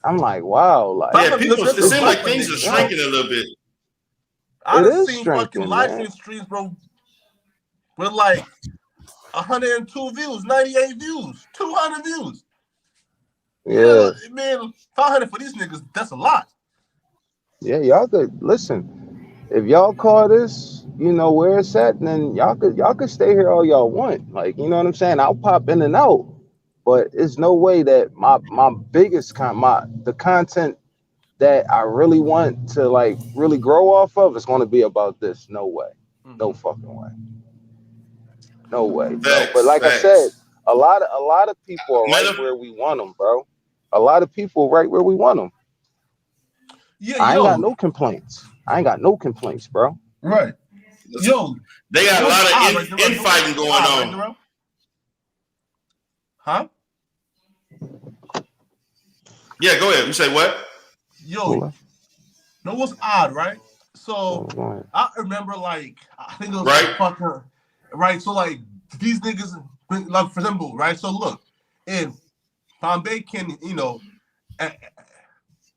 I'm like, wow, like yeah, people. It seems like things are shrinking a little bit. I've seen fucking live streams, bro, with like 102 views, 98 views, 200 views. Yeah, man, 500 for these niggas, that's a lot. Yeah, y'all could listen. If y'all call this, you know where it's at, then y'all could stay here all y'all want. Like, you know what I'm saying? I'll pop in and out, but it's no way that my biggest the content that I really want to like really grow off of is going to be about this. No way, no fucking way, no way, bro. But like I said, a lot of people are right where we want them, bro. A lot of people right where we want them. Yeah, I ain't got no complaints. Bro. Right. Yo, they got a lot of infighting going on. Right, huh? Yeah, go ahead. You say what? Yo, know what's odd, right? So I remember, like, I think it was like fucking, right? So like these niggas, like for example, right? So look, and Bombay can, you know,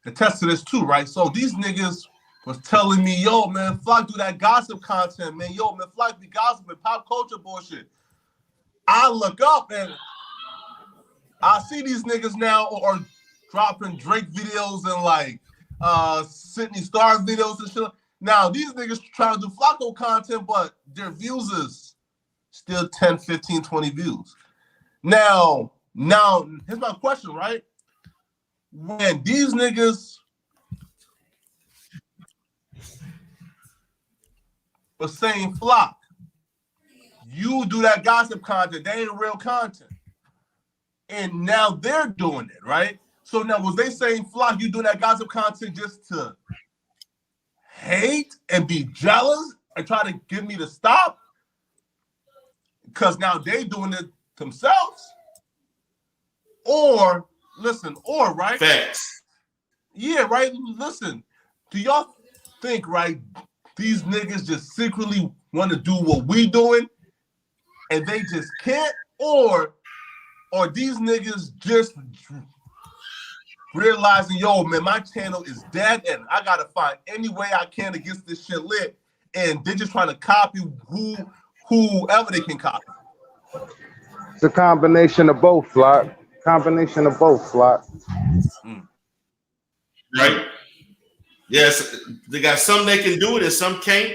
attest to this too, right? So these niggas was telling me, yo, man, Flock do that gossip content, man. Yo, man, Flock be gossiping, pop culture bullshit. I look up and I see these niggas now are dropping Drake videos and like Sydney Star videos and shit. Now, these niggas trying to do Flacco content, but their views is still 10, 15, 20 views. Now, here's my question, right? When these niggas for saying Flock, you do that gossip content. That ain't real content. And now they're doing it, right? So now was they saying, Flock, you doing that gossip content just to hate and be jealous and try to get me to stop? Because now they doing it themselves? Or, listen, or, right? Facts. Yeah, right? Listen, do y'all think, right, these niggas just secretly want to do what we doing and they just can't? Or these niggas just realizing, yo, man, my channel is dead and I gotta find any way I can to get this shit lit, and they're just trying to copy whoever they can copy? It's a combination of both, Flock. Combination of both, Flock. Right. Yes, they got some they can do it and some can't.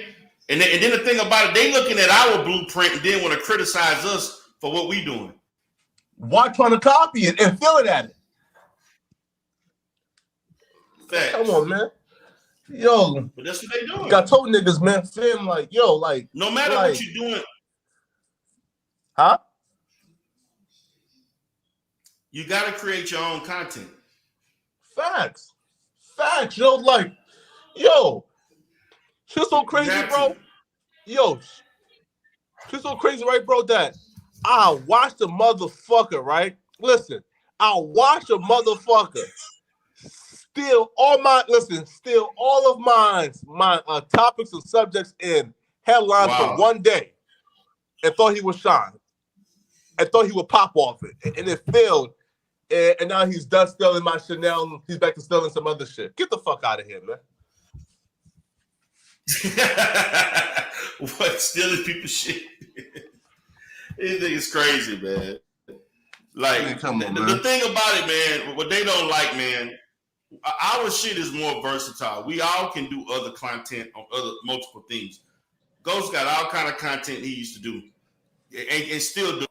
And then the thing about it, they looking at our blueprint and then want to criticize us for what we doing. Why trying to copy it and feel it at it? Facts. Come on, man. Yo, but that's what they doing. I told niggas, man, fam, like, yo, like, no matter like, what you're doing, huh? You gotta create your own content. Facts. Yo, like, yo, shit's so crazy, bro. Yo, shit's so crazy, right, bro, that I watched a motherfucker, right? Listen, I watched a motherfucker steal all of my topics and subjects and headlines for one day and thought he would shine. And thought he would pop off it. And it failed. And now he's done stealing my Chanel. He's back to stealing some other shit. Get the fuck out of here, man. What, stealing people's shit? This nigga's crazy, man. Like, the thing about it, man, what they don't like, man, our shit is more versatile. We all can do other content on other multiple things. Ghost got all kind of content he used to do and still do.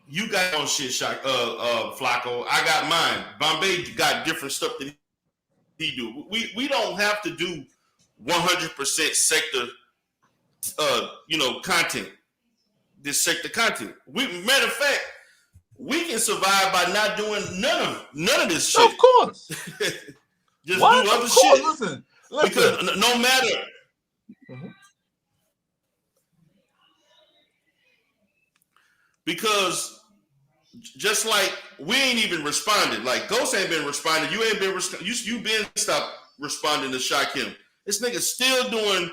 You got your own shit, Flacco. I got mine. Bombay got different stuff that he do. We don't have to do 100% sector, content. This sector content. Matter of fact, we can survive by not doing none of this shit. Of course. Just do other shit. Listen. Because no matter. Mm-hmm. Because just like we ain't even responded, like Ghost ain't been responding. You ain't been you been stopped responding to Shakim. This nigga still doing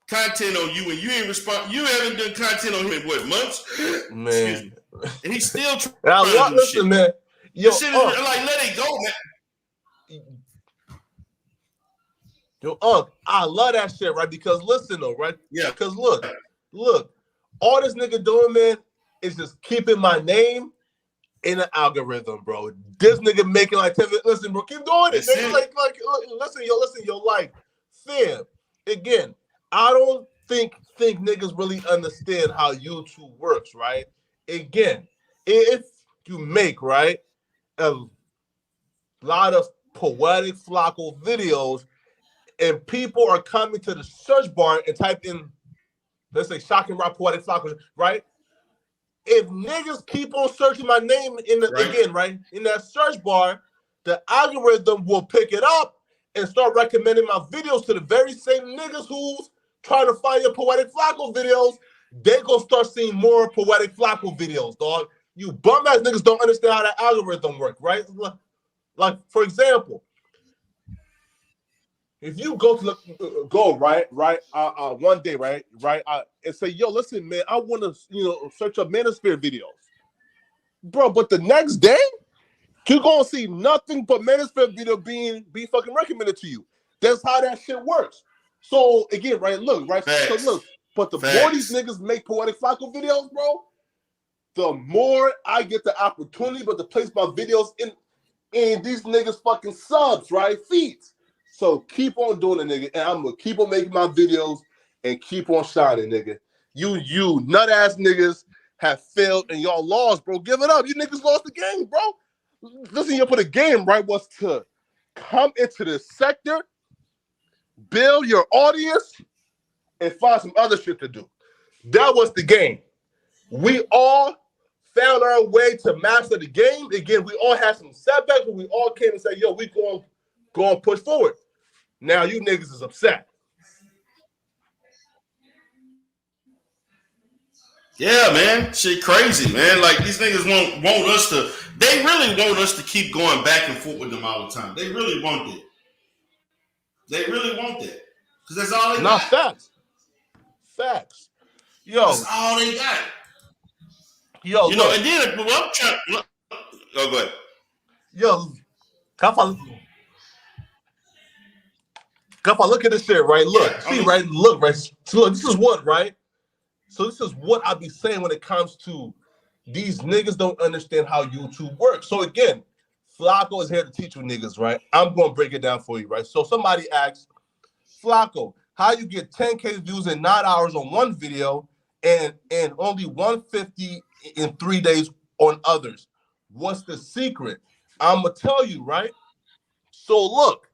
content on you, and you ain't respond. You haven't done content on him in what, months? Man. Excuse me. And he's still trying to do listen, shit. Man. Yo, shit is like, let it go, man. Yo, I love that shit, right? Because listen, though, right? Yeah. Because look, all this nigga doing, man, is just keeping my name in the algorithm, bro. This nigga making like 10. Listen, bro, keep doing it. Nigga, like, listen, yo, like, fam. Again, I don't think niggas really understand how YouTube works, right? Again, if you make, right, a lot of poetic Flacco videos and people are coming to the search bar and type in, let's say, Shocking Rock Poetic Flacco, right? If niggas keep on searching my name in that search bar, the algorithm will pick it up and start recommending my videos to the very same niggas who's trying to find your Poetic Flacco videos. They gonna start seeing more Poetic Flacco videos, dog. You bum ass niggas don't understand how that algorithm works, right? Like, for example, if you go to one day, right, and say, yo, listen, man, I want to, search up Manosphere videos, bro. But the next day, you're gonna see nothing but Manosphere video be fucking recommended to you. That's how that shit works. So again, right, look, right, Facts. so look. But the more these niggas make Poetic Flacco videos, bro, the more I get the opportunity, but to place my videos in these niggas fucking subs, right, feeds. So keep on doing it, nigga, and I'm gonna keep on making my videos and keep on shining, nigga. You nut ass niggas have failed and y'all lost, bro. Give it up. You niggas lost the game, bro. Listen, you put a game, right, was to come into this sector, build your audience, and find some other shit to do. That was the game. We all found our way to master the game. Again, we all had some setbacks, but we all came and said, yo, we going to push forward. Now you niggas is upset. Yeah, man, shit crazy, man. Like these niggas want us to. They really want us to keep going back and forth with them all the time. They really want it. They really want that because that's all they got. Facts. Yo, that's all they got. Yo, you know, and then I'm trying. Oh, go ahead. Yo, if I look at this shit, right? Look, yeah, see, right? Look, right? So look, this is what, right? So this is what I be saying when it comes to these niggas don't understand how YouTube works. So again, Flacco is here to teach you niggas, right? I'm going to break it down for you, right? So somebody asks, Flacco, how you get 10K views in 9 hours on one video and only 150 in 3 days on others? What's the secret? I'm going to tell you, right? So look,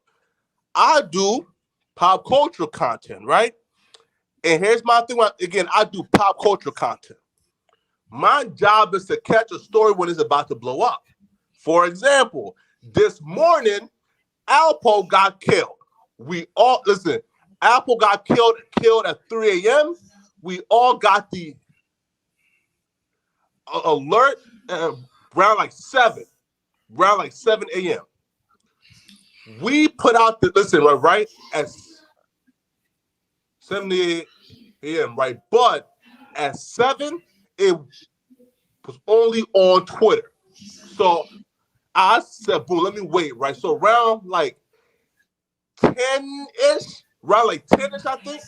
I do pop culture content, right? And here's my thing. Again, I do pop culture content. My job is to catch a story when it's about to blow up. For example, this morning, Alpo got killed. We all, listen, Alpo got killed at 3 a.m. We all got the alert around like 7 a.m. We put out the, listen, right, at 7 a.m., right? But at 7, it was only on Twitter. So I said, boom, let me wait, right? So around like 10-ish, I think,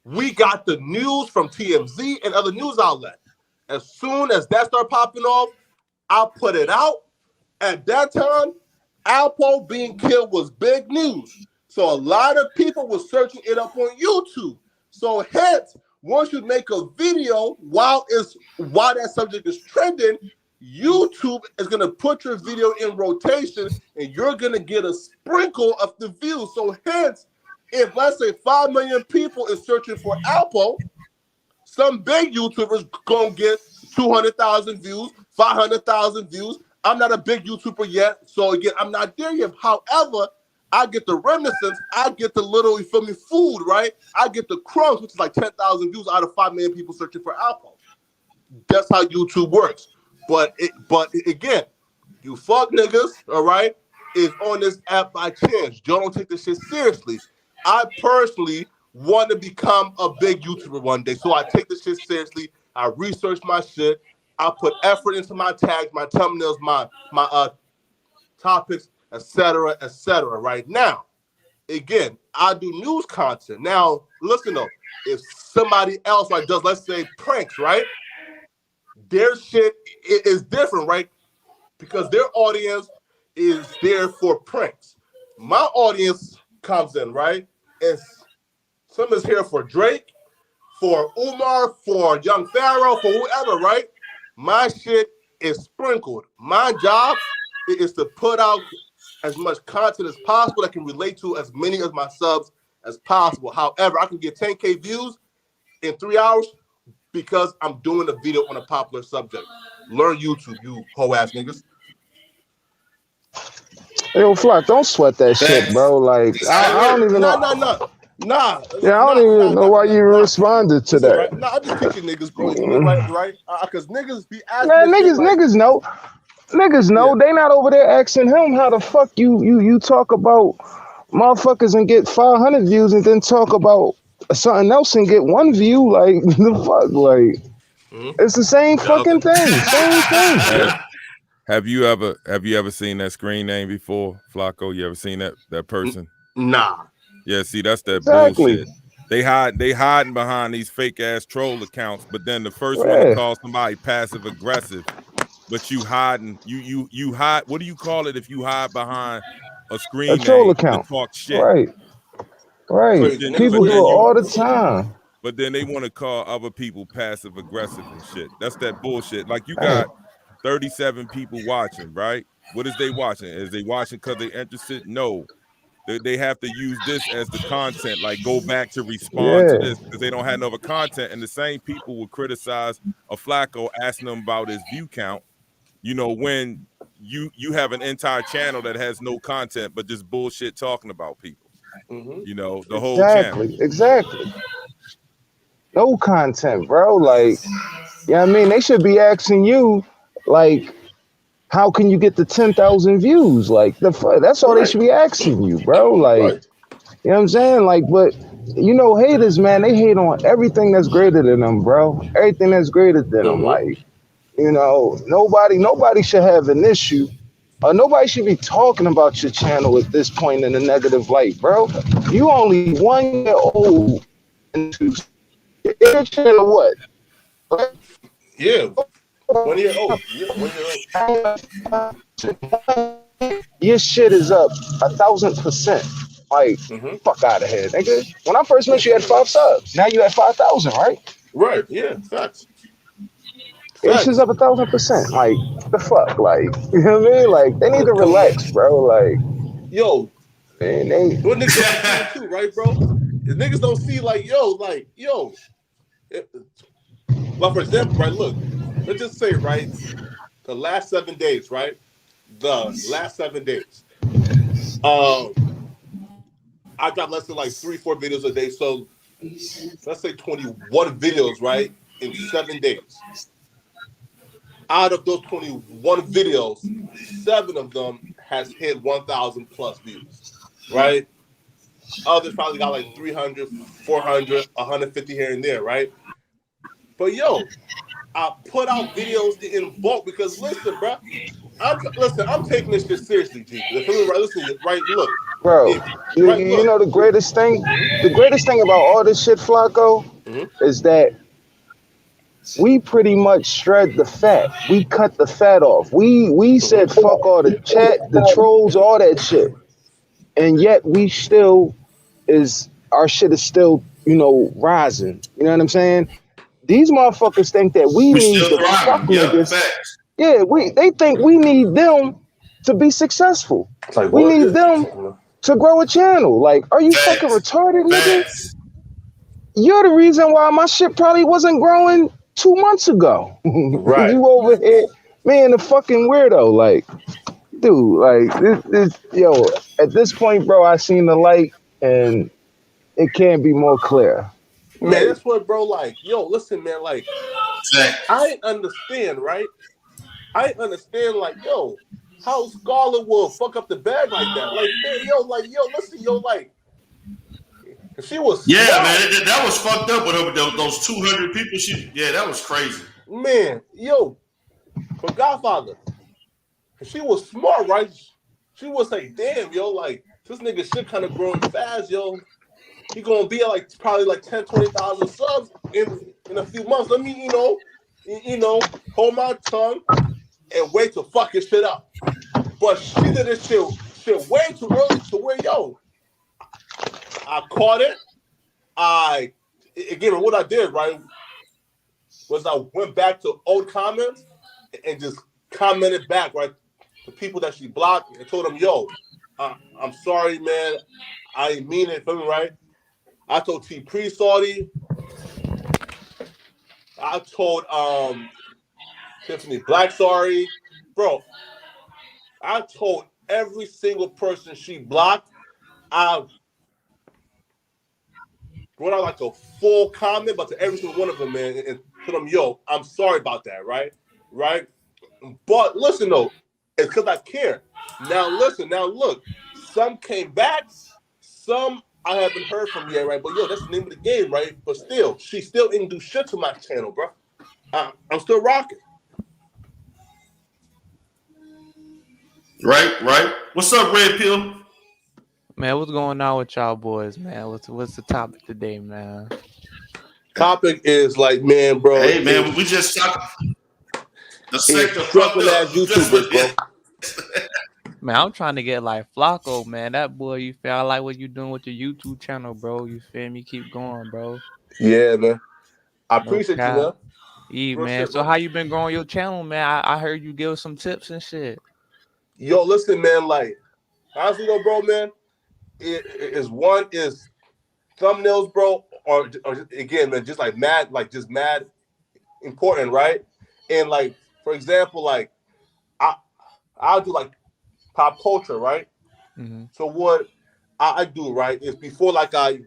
we got the news from TMZ and other news outlets. As soon as that started popping off, I put it out. At that time, Alpo being killed was big news. So a lot of people were searching it up on YouTube. So hence, once you make a video while that subject is trending, YouTube is going to put your video in rotation and you're going to get a sprinkle of the views. So hence, if let's say 5 million people is searching for Alpo, some big YouTubers going to get 200,000 views, 500,000 views. I'm not a big YouTuber yet, so again, I'm not there yet. However, I get the reminiscence, I get the little, you feel me, food, right? I get the crumbs, which is like 10,000 views out of 5 million people searching for Alpo. That's how YouTube works. But again, you fuck niggas, all right, is on this app by chance. Y'all don't take this shit seriously. I personally want to become a big YouTuber one day, so I take this shit seriously. I research my shit. I put effort into my tags, my thumbnails, my topics, etc., right now. Again, I do news content. Now, listen though, if somebody else like does, let's say, pranks, right? Their shit is different, right? Because their audience is there for pranks. My audience comes in, right? And some is here for Drake, for Umar, for Young Pharaoh, for whoever, right? My shit is sprinkled. My job is to put out as much content as possible that can relate to as many of my subs as possible. However, I can get 10K views in 3 hours because I'm doing a video on a popular subject. Learn YouTube, you hoe-ass niggas. Yo, Flock, don't sweat that shit, bro. Like, I don't even know. Nah. Yeah, I don't even know why you responded to that. Right? Nah, I'm just teaching niggas, bro. Right? Because niggas be asking. Man, niggas know. Niggas know. They not over there asking him how the fuck you talk about motherfuckers and get 500 views and then talk about something else and get 1 view. Like, the fuck? Like, it's the same fucking thing. Same thing. Have you ever seen that screen name before, Flacco? You ever seen that person? Nah. Yeah, see, that's that bullshit. They hiding behind these fake ass troll accounts, but then the first one to call somebody passive aggressive, but you hiding, you hide. What do you call it if you hide behind a screen troll name account? To talk shit? Right. People do it all the time. But then they want to call other people passive aggressive and shit. That's that bullshit. Like you got 37 people watching, right? What is they watching? Is they watching because they interested? No. they have to use this as the content, like go back to respond to this because they don't have no other content. And the same people will criticize a Flacco asking them about his view count, when you have an entire channel that has no content but just bullshit talking about people. The whole channel. Exactly. No content, bro. Like, I mean, they should be asking you, like, how can you get the 10,000 views? Like, that's all they should be asking you, bro. Like, you know what I'm saying? Like, but haters, man, they hate on everything that's greater than them, bro. Everything that's greater than them. Like, nobody should have an issue. Nobody should be talking about your channel at this point in a negative light, bro. You only 1 year old. Your channel what? Yeah. 1 year old. Yeah, 1 year old. Your shit is up 1,000%. Like, fuck out of here, nigga. When I first met you, you had 5 subs. Now you at 5,000, right? Right. Yeah. Facts. Your shit's up 1,000%. Like, the fuck? Like, you know what I mean? Like, they need to relax, bro. Like, yo, man, they. What niggas don't see too, right, bro? If niggas don't see, like, yo. Well, for example, right, look, let's just say, right, the last 7 days, right? The last 7 days. I got less than like 3-4 videos a day. So let's say 21 videos, right? In 7 days. Out of those 21 videos, 7 of them has hit 1,000 plus views, right? Others probably got like 300, 400, 150 here and there, right? But yo, I put out videos in bulk because listen, bro. I'm taking this shit seriously, G. Listen, right? Look, bro. You know the greatest thing? The greatest thing about all this shit, Flacco, is that we pretty much shred the fat. We cut the fat off. We said fuck all the chat, the trolls, all that shit, and yet we still our shit is still rising. You know what I'm saying? These motherfuckers think that we need to fuck niggas. Yeah, they think we need them to be successful. Like, we need them to grow a channel. Like, are you fucking retarded, nigga? You're the reason why my shit probably wasn't growing 2 months ago. Right. You over here being a fucking weirdo. Like, dude, like, at this point, bro, I seen the light and it can't be more clear. Man, that's what, bro, like, yo, listen, man, like, I understand, right? I understand, like, yo, how Scarlett will fuck up the bag like that. Like, man, listen, like, she was man, that was fucked up with her, with those 200 people. That was crazy. Man, yo, for Godfather, she was smart, right? She was like, damn, yo, like, this nigga shit kind of growing fast, yo. He gonna be at probably 10, 20,000 subs in a few months. Let me, hold my tongue and wait to fuck his shit up. But she did this shit way too early to where, yo, I caught it. Again, what I did, right, was I went back to old comments and just commented back, right, to people that she blocked and told them, yo, I'm sorry, man. I didn't mean it, feel me, right? I told T Pre-Saudi. I told Tiffany Black sorry. Bro, I told every single person she blocked. I wrote out like a full comment, but to every single one of them, man, and told them, yo, I'm sorry about that, right? Right? But listen, though, it's because I care. Now, listen, now look, some came back, some I haven't heard from yet, right? But yo, that's the name of the game, right? But still, she still didn't do shit to my channel, bro. I'm still rocking. Right. What's up, Red Pill? Man, what's going on with y'all boys, man? What's the topic today, man? Topic is like, man, bro. Hey, man, we just talked. The sector fucked up. YouTubers, bro. Man, I'm trying to get like Flacco, man. That boy, you feel I like what you doing with your YouTube channel, bro. You feel me? Keep going, bro. Yeah, man. I appreciate you, man. Yeah, man. So how you been growing your channel, man? I heard you give some tips and shit. Yo, listen, man, like, honestly though, bro, man, is one is thumbnails, bro, or again, man, just like mad, like just mad important, right? And like for example, like I I'll do like pop culture, right? Mm-hmm. So what I do, right, is before like I'm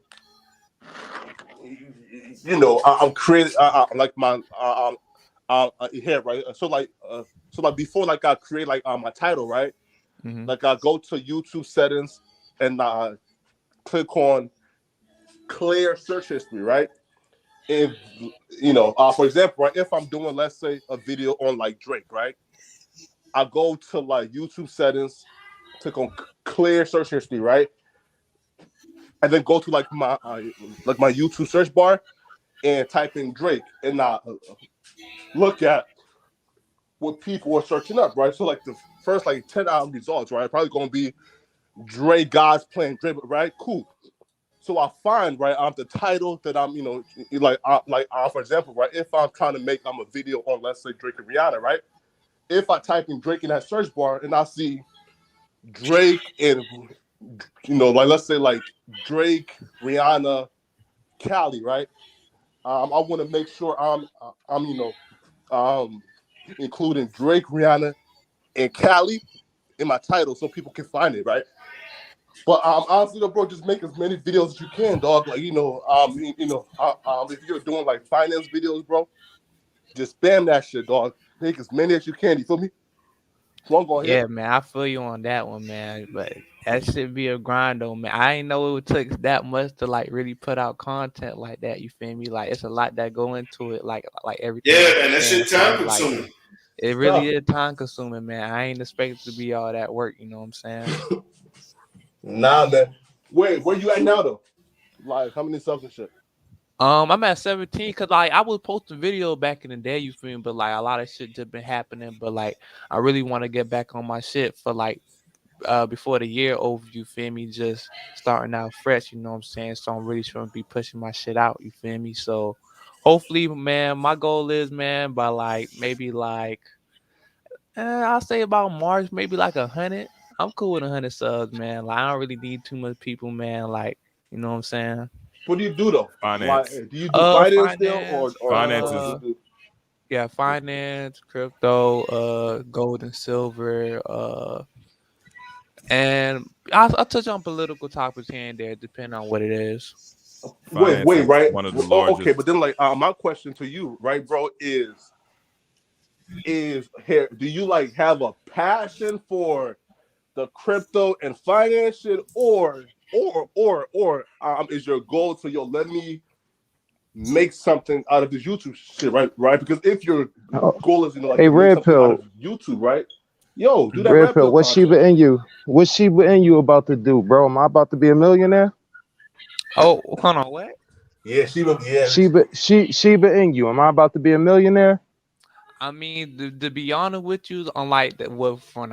creating like my here, right. So like before like I create like my title, right? Mm-hmm. Like I go to YouTube settings and click on clear search history, right? If for example, right, if I'm doing, let's say, a video on like Drake, right? I go to like YouTube settings, click on clear search history, right? And then go to like my YouTube search bar and type in Drake and look at what people are searching up, right? So like the first like 10 results, right? Probably gonna be Drake God's playing Drake, right? Cool. So I find right the title that I'm, for example, right, if I'm trying to make a video on, let's say, Drake and Rihanna, right? If I type in Drake in that search bar and I see Drake and like let's say like Drake, Rihanna, Cali, right? I want to make sure I'm um including Drake, Rihanna, and Cali in my title so people can find it, right? But honestly, though, bro, just make as many videos as you can, dog. Like if you're doing like finance videos, bro, just spam that shit, dog. Make as many as you can. You feel me? One go ahead. Yeah, man, I feel you on that one, man. But that should be a grind, though, man. I ain't know it took that much to like really put out content like that. You feel me? Like it's a lot that go into it, like everything Yeah, that man, you're that saying. shit So time it's like consuming. it It's really tough. is time consuming, man. I ain't expected to be all that work. You know what I'm saying? Nah, man. Wait, where you at now though? Like how many subs and shit? I'm at 17 because like I was posting video back in the day. You feel me? But like a lot of shit just been happening. But like I really want to get back on my shit for like before the year over, you feel me? Just starting out fresh, you know what I'm saying? So I'm really trying to be pushing my shit out, you feel me? So hopefully, man, my goal is, man, by like maybe like I'll say about March, maybe like 100. I'm cool with 100 subs, man. Like I don't really need too much people, man. Like you know what I'm saying? What do you do though? Like, Finance. do you do finance still, or Finance, Finance is yeah, finance, crypto, gold and silver, and I'll touch on political topics here and there, depending on what it is. finance wait, is right? one of the Okay, largest. but then like my question to you, right, bro, is here. Do you like have a passion for the crypto and finance shit, or is your goal to let me make something out of this YouTube shit, right? Right? Because if your Oh, goal is like hey, to make Red something out of Pill, YouTube, right? Yo, do that Red red Pill. pill What's content. Shiba in you? What's Shiba in you about to do, bro? Am I about to be a millionaire? Oh, hold on, what? Yeah, yeah. Shiba in you. Am I about to be a millionaire? I mean, to be honest with you, on like what from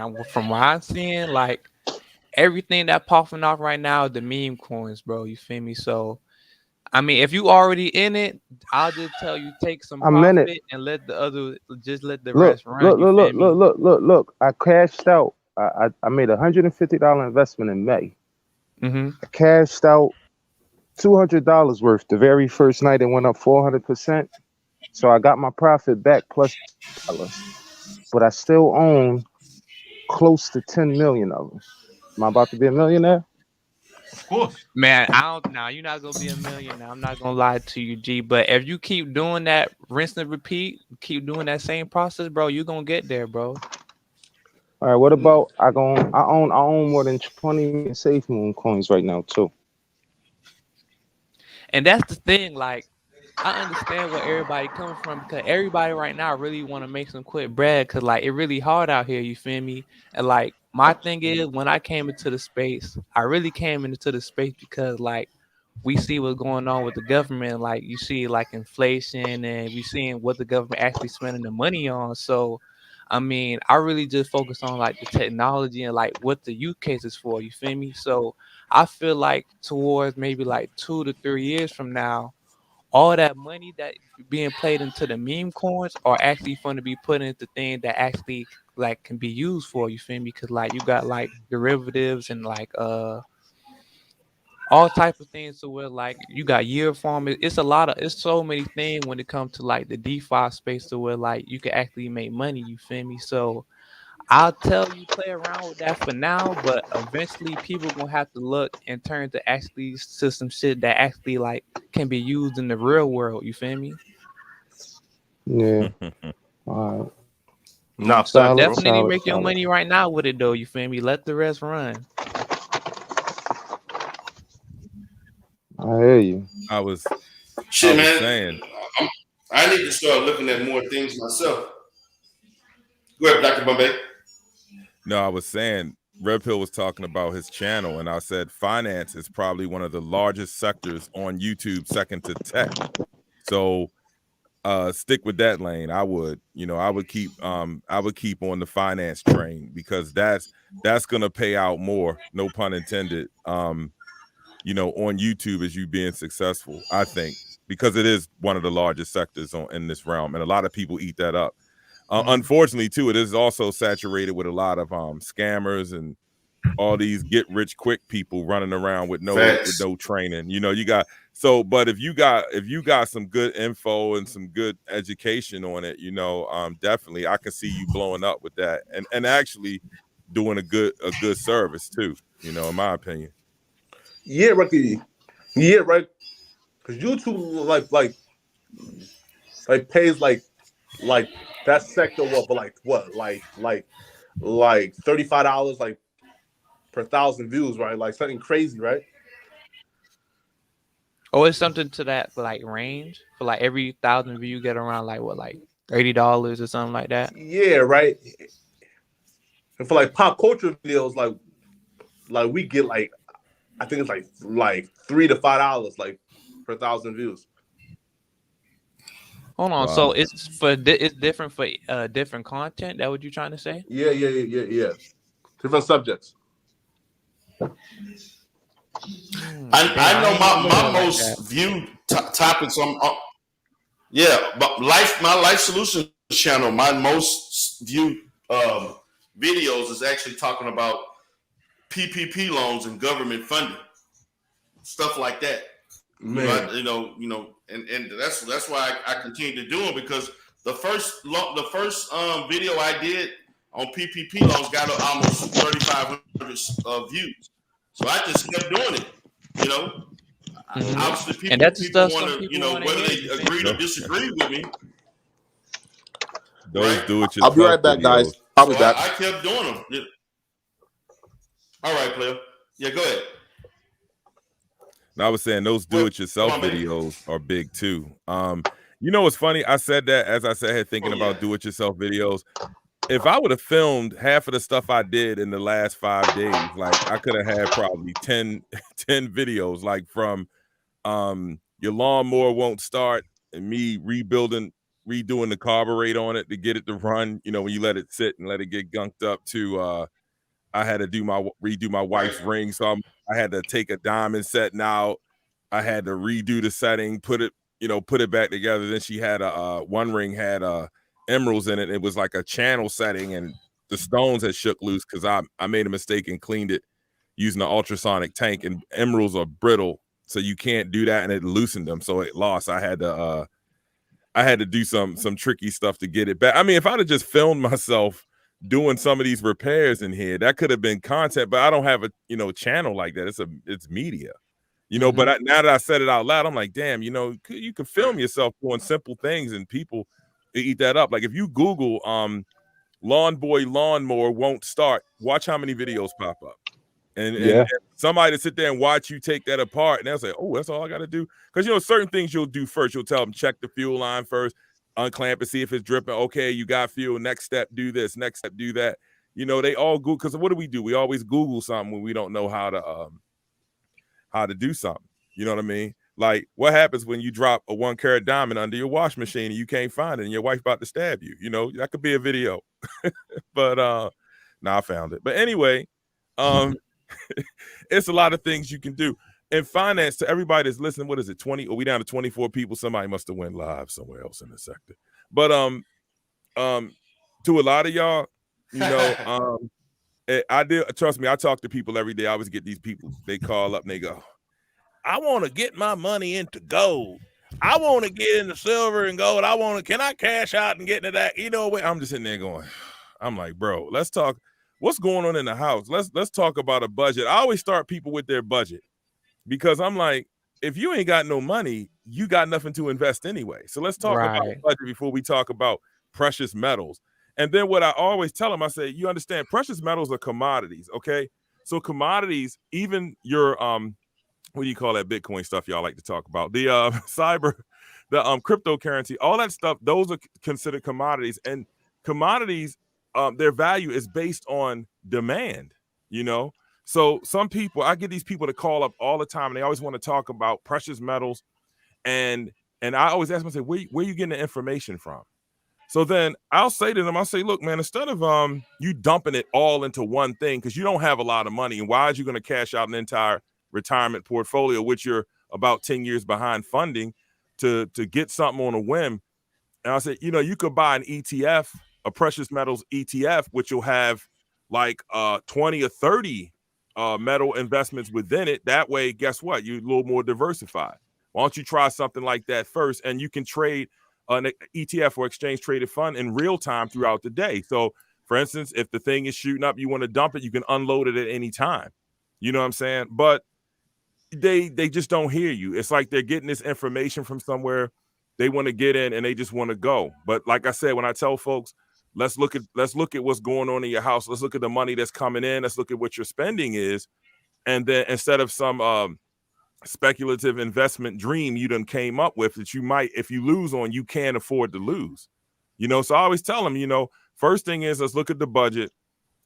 what I'm seeing, like everything that popping off right now, the meme coins, bro. You feel me? So, I mean, if you already in it, I'll just tell you take some I'm in it. profit and let the other just let the Look, rest run. look, You look, feel look, me? look, look, look, look. I cashed out. I made $150 investment in May. Mm-hmm. I cashed out $200 worth the very first night. It went up 400%. So I got my profit back plus $200. But I still own close to 10 million of them. Am I about to be a millionaire? Of course. Man, I don't. Now you're not gonna be a million. Now I'm not gonna lie to you, G. But if you keep doing that, rinse and repeat, keep doing that same process, bro, you're gonna get there, bro. All right. What about I own more than 20 million Safe Moon coins right now too. And that's the thing, like. I understand where everybody coming from because everybody right now really want to make some quick bread because like it really hard out here. You feel me? And like my thing is when I came into the space, I really came into the space because like we see what's going on with the government. Like you see like inflation and we seeing what the government actually spending the money on. So I mean, I really just focus on like the technology and like what the use case is for. You feel me? So I feel like towards maybe like 2 to 3 years from now all that money that being played into the meme coins are actually going to be put into things that actually like can be used for you feel me because like you got like derivatives and like all type of things to where like you got year farm. It's a lot of it's so many things when it comes to like the DeFi space to where like you can actually make money. You feel me? So I'll tell you play around with that for now, but eventually people gonna have to look and turn to actually to some shit that actually like can be used in the real world. You feel me? Yeah. All right. Nah, facts, So Solid, bro. definitely solid, make your solid. money right now with it though. You feel me? Let the rest run. I hear you. I was Shit, man. saying, I'm, I need to start looking at more things myself. Go ahead, Dr. Bombay. no, I was saying Red Pill was talking about his channel, and I said finance is probably one of the largest sectors on YouTube, second to tech. So stick with that lane. I would, I would keep on the finance train because that's gonna pay out more, no pun intended. On YouTube as you being successful, I think, because it is one of the largest sectors in this realm, and a lot of people eat that up. Unfortunately, too, it is also saturated with a lot of scammers and all these get rich quick people running around with Facts. no training. You got but if you got some good info and some good education on it, definitely I can see you blowing up with that and actually doing a good service too, in my opinion. Yeah, right. Yeah, right. Because YouTube pays like that sector what like $35 like per 1,000 views, right? Like something crazy, right? Or it's something to that like range for like every 1,000 view you get around like what like $30 or something like that. Yeah, right. And for like pop culture videos, like we get like I think it's like $3 to $5 like per 1,000 views. Hold on, Wow. so it's different for different content. That what you trying to say? Yeah. Different subjects. I Damn, I know ain't even look at my it like that. most viewed topics yeah, but my life solutions channel, my most viewed videos is actually talking about PPP loans and government funding, stuff like that. Man. And that's why I continue to do them because the first video I did on PPP loans got almost 3,500 views. So I just kept doing it. You know, obviously And people that's the people stuff want some to, people want to whether hear. they You feel agree me? or disagree with me, Those right? do it I'll be yourself right back, videos. guys. I'll So be back. I kept doing them. Yeah. All right, player. Yeah, go ahead. And I was saying those Well, do it come yourself on, man. videos are big too. What's funny? I said that as I sat here thinking Oh yeah. about do it yourself videos. If I would have filmed half of the stuff I did in the last 5 days, like I could have had probably 10 videos, like from your lawnmower won't start and me redoing the carburetor on it to get it to run, when you let it sit and let it get gunked up, to I had to redo my Right. wife's ring, so I had to take a diamond setting out. I had to redo the setting, put it back together. Then she had one ring had emeralds in it. It was like a channel setting, and the stones had shook loose because I made a mistake and cleaned it using an ultrasonic tank. And emeralds are brittle, so you can't do that, and it loosened them, so it lost. I had to do some tricky stuff to get it back. I mean, if I'd have just filmed myself doing some of these repairs in here, that could have been content. But I don't have a channel like that. It's media, But now that I said it out loud, I'm like, damn, you could film yourself doing simple things, and people eat that up. Like if you Google "lawn boy lawnmower won't start," watch how many videos pop up. And Yeah. somebody to sit there and watch you take that apart, and they'll say, "Oh, that's all I got to do." Because certain things you'll do first. You'll tell them check the fuel line first, unclamp and see if it's dripping. Okay, you got fuel. Next step, do this. Next step, do that. They all Google. Because what do? We always Google something when we don't know how to do something. You know what I mean? Like what happens when you drop a 1 carat diamond under your wash machine and you can't find it, and your wife about to stab you? That could be a video. But I found it. But anyway, it's a lot of things you can do. In finance, to everybody that's listening, what is it, 20? Are we down to 24 people? Somebody must have went live somewhere else in the sector. But to a lot of y'all, I do, trust me, I talk to people every day. I always get these people, they call up and they go, I want to get my money into gold. I want to get into silver and gold. Can I cash out and get into that? You know what? I'm just sitting there going, I'm like, bro, let's talk. What's going on in the house? Let's talk about a budget. I always start people with their budget because I'm like, if you ain't got no money, you got nothing to invest anyway. So let's talk about Right. budget before we talk about precious metals. And then what I always tell them, I say, you understand, precious metals are commodities, okay? So commodities, even your what do you call that Bitcoin stuff y'all like to talk about? The the cryptocurrency, all that stuff, those are considered commodities. And commodities, their value is based on demand, you know? So some people, I get these people to call up all the time and they always want to talk about precious metals. And I always ask them, I say, where you getting the information from? So then I'll say to them, I'll say, look, man, instead of you dumping it all into one thing, because you don't have a lot of money, and why are you going to cash out an entire retirement portfolio, which you're about 10 years behind funding to get something on a whim? And I said, you could buy an ETF, a precious metals ETF, which will have like 20 or 30 metal investments within it. That way, guess what? You're a little more diversified. Why don't you try something like that first? And you can trade an ETF or exchange traded fund in real time throughout the day. So, for instance, if the thing is shooting up, you want to dump it, you can unload it at any time. You know what I'm saying? But they just don't hear you. It's like they're getting this information from somewhere. They want to get in and they just want to go. But like I said, when I tell folks, let's look at what's going on in your house. Let's look at the money that's coming in. Let's look at what your spending is. And then instead of some speculative investment dream you done came up with that you might, if you lose on, you can't afford to lose. So I always tell them, first thing is let's look at the budget.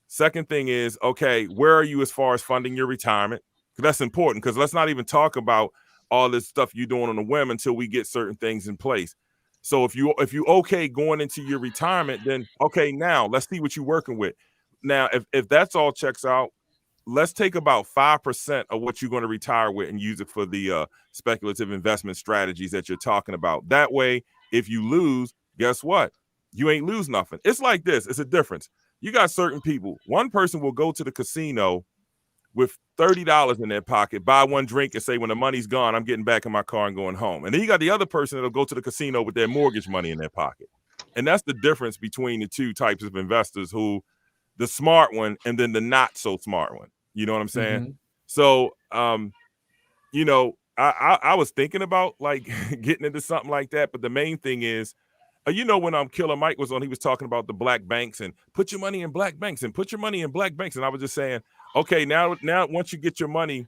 Second thing is, okay, where are you as far as funding your retirement? Because that's important, because let's not even talk about all this stuff you're doing on a whim until we get certain things in place. So if you okay going into your retirement, then okay, now let's see what you're working with. Now, if that's all checks out, let's take about 5% of what you're going to retire with and use it for the speculative investment strategies that you're talking about. That way, if you lose, guess what? You ain't lose nothing. It's like this. It's a difference. You got certain people. One person will go to the casino with $30 in their pocket, buy one drink and say, when the money's gone, I'm getting back in my car and going home. And then you got the other person that'll go to the casino with their mortgage money in their pocket. And that's the difference between the two types of investors, the smart one and then the not so smart one. You know what I'm saying? Mm-hmm. So, I was thinking about like getting into something like that. But the main thing is, when Killer Mike was on, he was talking about the black banks and put your money in black banks and put your money in black banks. And I was just saying, okay, now once you get your money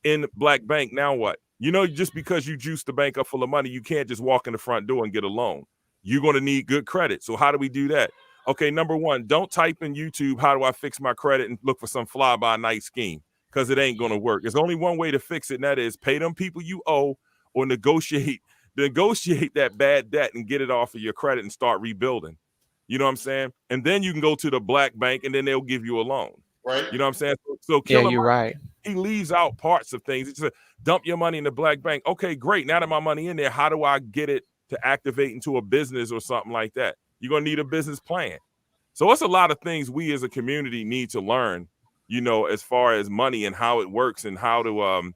in black bank, now what? Just because you juice the bank up full of money, you can't just walk in the front door and get a loan. You're going to need good credit. So how do we do that? Okay, number one, don't type in YouTube, how do I fix my credit, and look for some fly-by-night scheme, because it ain't going to work. There's only one way to fix it, and that is pay them people you owe or negotiate that bad debt and get it off of your credit and start rebuilding. You know what I'm saying? And then you can go to the black bank, and then they'll give you a loan. Right. You know what I'm saying? So yeah, you're right. He leaves out parts of things. It's a dump your money in the black bank. Okay, great. Now that my money in there, how do I get it to activate into a business or something like that? You're going to need a business plan. So it's a lot of things we as a community need to learn, as far as money and how it works and how to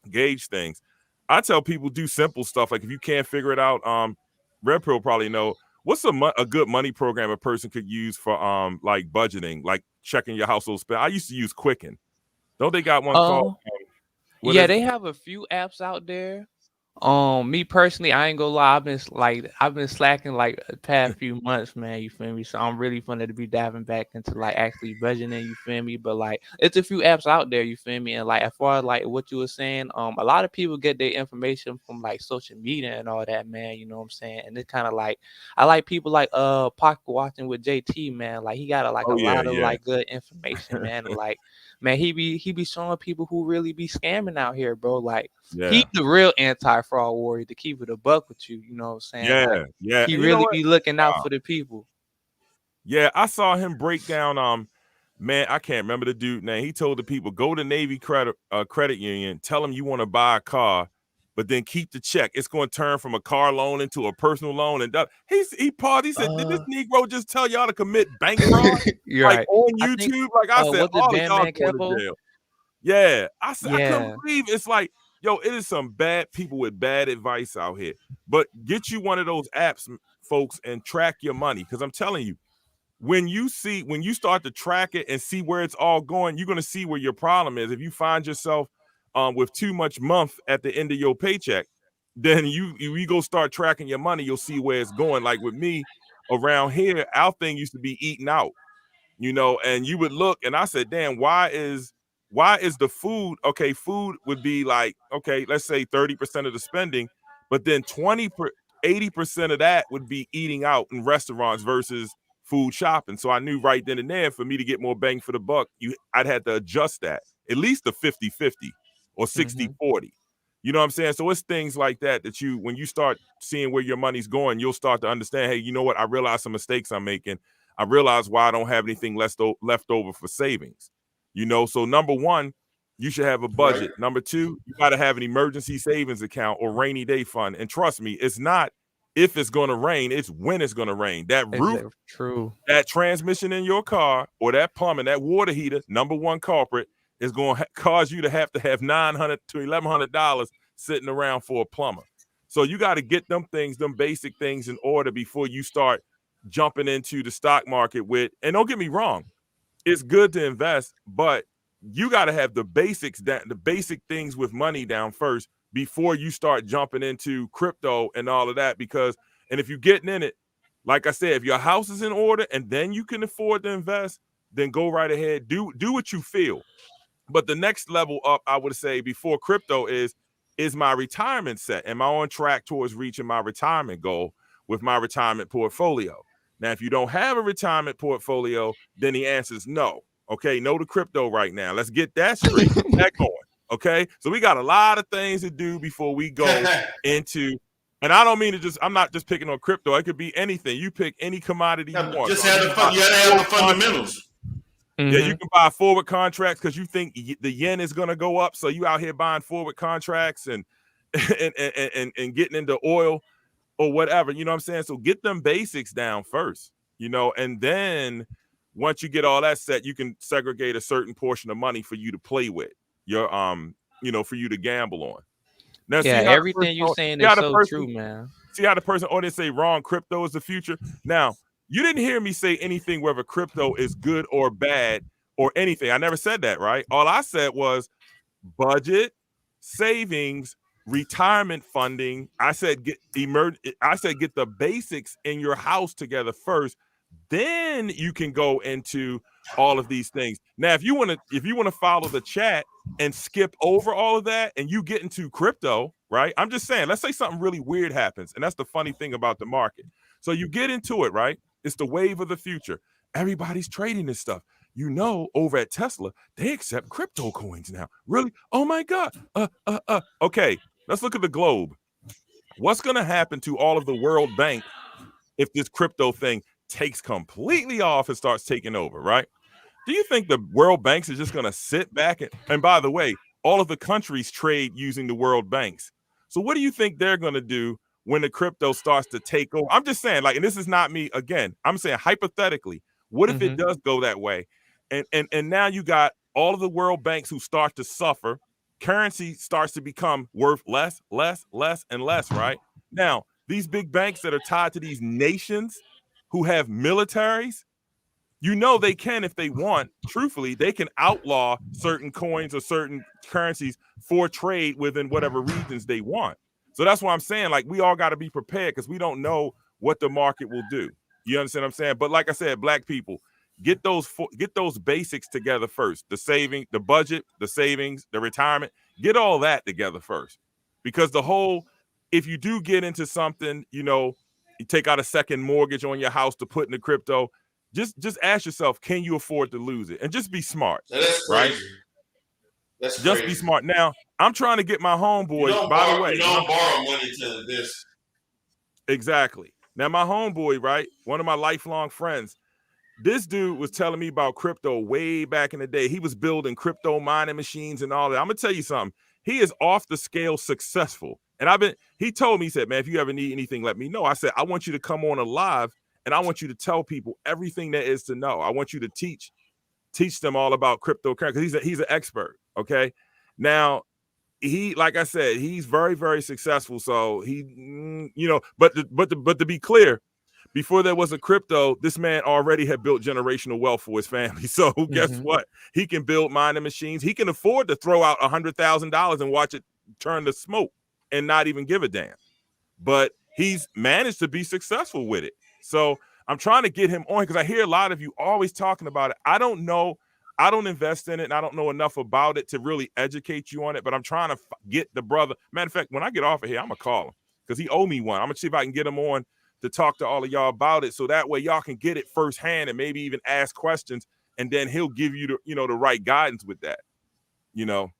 gauge things. I tell people do simple stuff. Like if you can't figure it out, Red Pill probably know, what's a good money program a person could use for like budgeting, like checking your household spend. I used to use Quicken. Don't they got one called? Yeah, they have a few apps out there. Me personally, I ain't gonna lie, I've been slacking like the past few months, man. You feel me? So I'm really funny to be diving back into like actually budgeting. You feel me? But like, it's a few apps out there. You feel me? And like, as far as like what you were saying, a lot of people get their information from like social media and all that, man. You know what I'm saying? And it's kind of like, I like people like Pocket Watching with JT, man. Like he got lot of like good information, man. And, like, man, he be showing people who really be scamming out here, bro. Like, he's the real anti-fraud warrior, to keep it a buck with you. You know what I'm saying? Yeah, like, yeah. He really be looking out for the people. Yeah, I saw him break down. Man, I can't remember the dude name. He told the people, go to Navy credit union, tell them you want to buy a car, but then keep the check. It's going to turn from a car loan into a personal loan. And he paused. He said, did this Negro just tell y'all to commit bank fraud? Like on YouTube? I said, all of y'all going to jail. Yeah, I couldn't believe it's like Yo, it is some bad people with bad advice out here. But get you one of those apps, folks, and track your money. Because I'm telling you, when you start to track it and see where it's all going, you're going to see where your problem is. If you find yourself with too much month at the end of your paycheck, then you go start tracking your money, you'll see where it's going. Like with me around here, our thing used to be eating out, and you would look and I said, damn, why is the food okay? Food would be like, okay, let's say 30% of the spending, but then 80% of that would be eating out in restaurants versus food shopping. So I knew right then and there, for me to get more bang for the buck, I'd had to adjust that at least to 50-50 or 60-40. You know what I'm saying? So it's things like that when you start seeing where your money's going, you'll start to understand, hey, you know what? I realize some mistakes I'm making. I realize why I don't have anything left over for savings. So number one, you should have a budget. Right. Number two, you got to have an emergency savings account or rainy day fund. And trust me, it's not if it's going to rain, it's when it's going to rain. That roof, true. that transmission in your car, or that plumbing, that water heater, number one culprit, is going to cause you to have $900 to $1,100 sitting around for a plumber. So you got to get them basic things in order before you start jumping into the stock market with. And don't get me wrong, it's good to invest, but you got to have the basics, the basic things with money down first before you start jumping into crypto and all of that. And if you're getting in it, like I said, if your house is in order and then you can afford to invest, then go right ahead. Do what you feel. But the next level up, I would say, before crypto is my retirement set? Am I on track towards reaching my retirement goal with my retirement portfolio? Now, if you don't have a retirement portfolio, then the answer is no. Okay, no to crypto right now. Let's get that straight. Get that going. Okay, so we got a lot of things to do before we go into. And I don't mean I'm not just picking on crypto. It could be anything. You pick any commodity you want. Just you gotta have the fundamentals. Yeah, you can buy forward contracts because you think the yen is going to go up. So you out here buying forward contracts and getting into oil or whatever. You know what I'm saying? So get them basics down first, and then once you get all that set, you can segregate a certain portion of money for you to play with, for you to gamble on. Now, yeah, everything you're saying is so true, man. See how the person audience say wrong, crypto is the future. Now, you didn't hear me say anything whether crypto is good or bad or anything. I never said that, right? All I said was budget, savings, retirement funding. I said get the basics in your house together first. Then you can go into all of these things. Now, if you want to follow the chat and skip over all of that and you get into crypto, right? I'm just saying, let's say something really weird happens. And that's the funny thing about the market. So you get into it, right? It's the wave of the future. Everybody's trading this stuff. Over at Tesla, they accept crypto coins now. Really? Oh my God. Okay, let's look at the globe. What's going to happen to all of the World Bank if this crypto thing takes completely off and starts taking over, right? Do you think the World Banks are just going to sit back? And by the way, all of the countries trade using the World Banks. So what do you think they're going to do when the crypto starts to take over? I'm just saying, and this is not me again. I'm saying hypothetically, what if it does go that way? And now you got all of the World Banks who start to suffer. Currency starts to become worth less, and less, right? Now, these big banks that are tied to these nations who have militaries, they can, if they want, truthfully, they can outlaw certain coins or certain currencies for trade within whatever regions they want. So that's why I'm saying, we all got to be prepared because we don't know what the market will do. You understand what I'm saying? But like I said, black people, get those basics together first. The saving, the budget, the savings, the retirement, get all that together first. Because if you do get into something, you take out a second mortgage on your house to put in the crypto, just ask yourself, can you afford to lose it? And just be smart. That's right? crazy. That's just crazy. Be smart. Now, I'm trying to get my homeboy, by the way. You don't borrow money to this. Exactly. Now, my homeboy, right? One of my lifelong friends, this dude was telling me about crypto way back in the day. He was building crypto mining machines and all that. I'm going to tell you something. He is off the scale successful. And he told me, he said, man, if you ever need anything, let me know. I said, I want you to come on live and I want you to tell people everything there is to know. I want you to teach them all about cryptocurrency because he's an expert. Okay. Now, he like I said, he's very, very successful. So he, you know, but to be clear, before there was a crypto, this man already had built generational wealth for his family. So guess what? He can build mining machines. He can afford to throw out $100,000 and watch it turn to smoke and not even give a damn. But he's managed to be successful with it. So I'm trying to get him on because I hear a lot of you always talking about it. I don't know. I don't invest in it and I don't know enough about it to really educate you on it, but I'm trying to get the brother. Matter of fact, when I get off of here, I'm going to call him because he owe me one. I'm going to see if I can get him on to talk to all of y'all about it. So that way y'all can get it firsthand and maybe even ask questions. And then he'll give you the, you know, the right guidance with that, you know?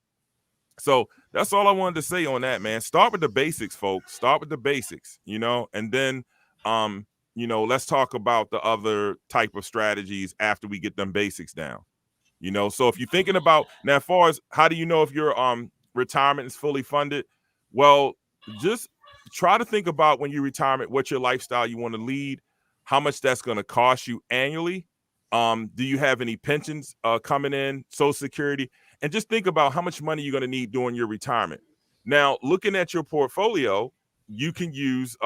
So that's all I wanted to say on that, man. Start with the basics, folks. Start with the basics, you know, and then, you know, let's talk about the other type of strategies after we get them basics down, you know. So if you're thinking about now, as far as how do you know if your retirement is fully funded? Well, just try to think about when you retirement, what your lifestyle you want to lead, how much that's going to cost you annually. Do you have any pensions coming in, Social Security? And just think about how much money you're going to need during your retirement. Now, looking at your portfolio, you can use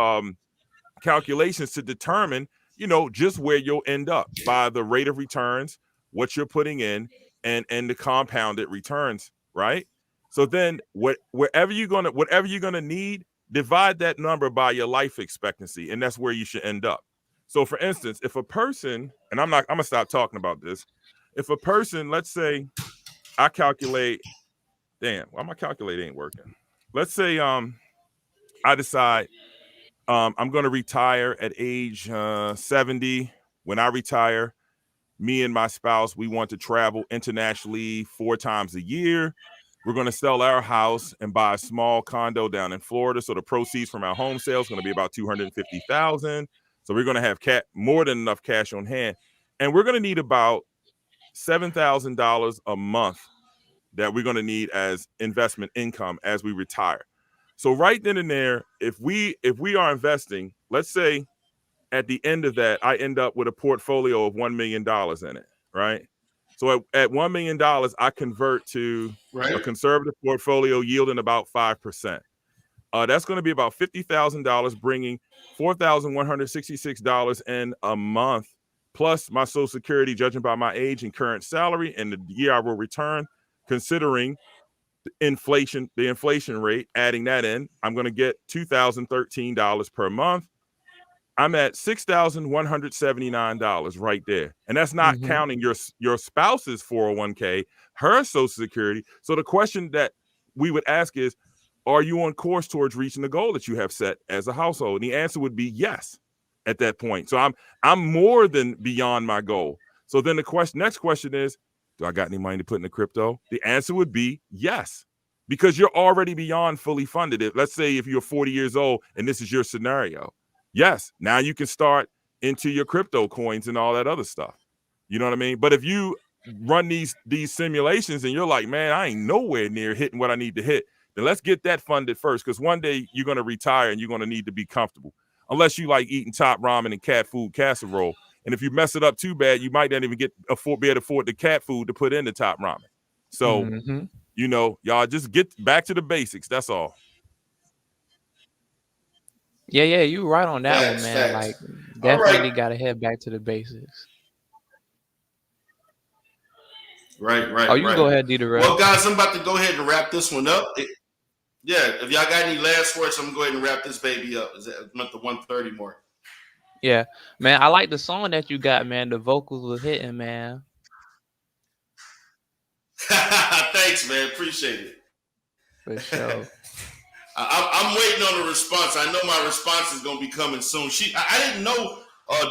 calculations to determine, you know, just where you'll end up by the rate of returns, what you're putting in, and the compounded returns, right? So then whatever you're gonna need, divide that number by your life expectancy, and that's where you should end up. So for instance, if a person, and I'm gonna stop talking about this, if a person, let's say I calculate, damn, why my calculator ain't working? Let's say I decide I'm going to retire at age 70. When I retire, me and my spouse, we want to travel internationally 4 times a year. We're going to sell our house and buy a small condo down in Florida. So the proceeds from our home sale is going to be about $250,000. So we're going to have more than enough cash on hand, and we're going to need about $7,000 a month that we're going to need as investment income as we retire. So right then and there, if we are investing, let's say at the end of that, I end up with a portfolio of $1 million in it, right? So at $1 million, I convert to a conservative portfolio yielding about 5%. That's going to be about $50,000, bringing $4,166 in a month, plus my Social Security, judging by my age and current salary and the year I will return, considering the inflation rate, adding that in, I'm going to get $2,013 per month. I'm at $6,179 right there. And that's not counting your spouse's 401k, her Social Security. So the question that we would ask is, are you on course towards reaching the goal that you have set as a household? And the answer would be yes at that point. So I'm more than beyond my goal. So then the next question is, do I got any money to put in the crypto? The answer would be yes, because you're already beyond fully funded. Let's say if you're 40 years old and this is your scenario. Yes, now you can start into your crypto coins and all that other stuff. You know what I mean? But if you run these simulations and you're like, man, I ain't nowhere near hitting what I need to hit, then let's get that funded first, because one day you're going to retire and you're going to need to be comfortable. Unless you like eating top ramen and cat food casserole. And if you mess it up too bad, you might not even be able to afford the cat food to put in the top ramen. So, you know, y'all just get back to the basics. That's all. Yeah, you right on that one, man. Like, definitely got to head back to the basics. Right. Oh, you can go ahead, D-Durrell. Well, guys, I'm about to go ahead and wrap this one up. Yeah, if y'all got any last words, I'm going to go ahead and wrap this baby up. It's at the 1:30 mark. Yeah, man, I like the song that you got, man. The vocals was hitting, man. Thanks, man. Appreciate it. For sure. I'm waiting on a response. I know my response is going to be coming soon. I didn't know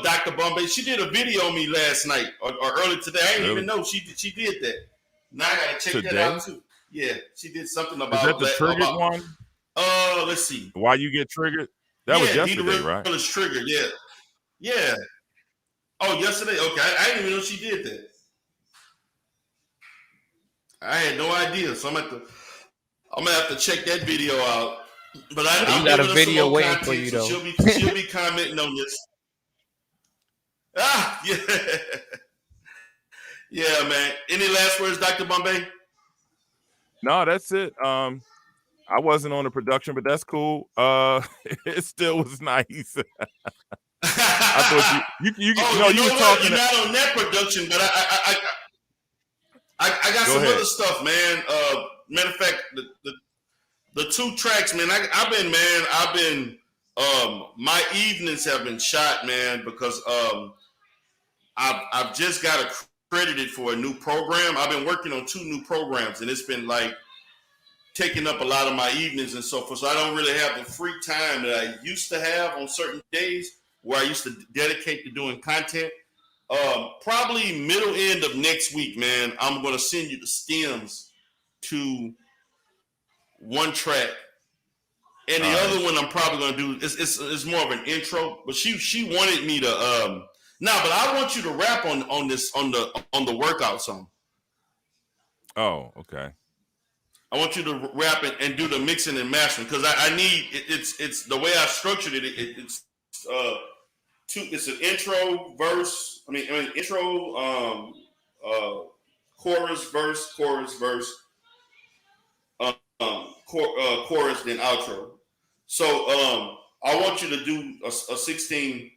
Dr. Bombay. She did a video on me last night or early today. I didn't even know she did that. Now I got to check that out too. Yeah, she did something about. Is that the triggered one? Let's see. Why you get triggered? That was yesterday, right? Was triggered. Yeah. Oh, yesterday. Okay, I didn't even know she did that. I had no idea, so I'm gonna have to check that video out. But you got a video waiting for you, though. She'll be commenting on this. Yeah. Yeah, man. Any last words, Dr. Bombay? No, that's it. I wasn't on the production, but that's cool. It still was nice. I thought Oh, no, you you know was what? talking. You're not on that production, but I got Go some ahead. other stuff, man. Matter of fact, the 2 tracks, man. I've been my evenings have been shot, man, because I've just got accredited for a new program. I've been working on 2 new programs, and it's been like taking up a lot of my evenings and so forth. So I don't really have the free time that I used to have on certain days where I used to dedicate to doing content. Probably middle end of next week, man. I'm gonna send you the stems to 1 track, and the other one I'm probably gonna do it's more of an intro. But she wanted me to but I want you to rap on this on the workout song. Oh, okay. I want you to rap it and do the mixing and mastering because I need it's the way I structured it. It's it's an intro verse. I mean intro chorus verse chorus then outro. So I want you to do a 16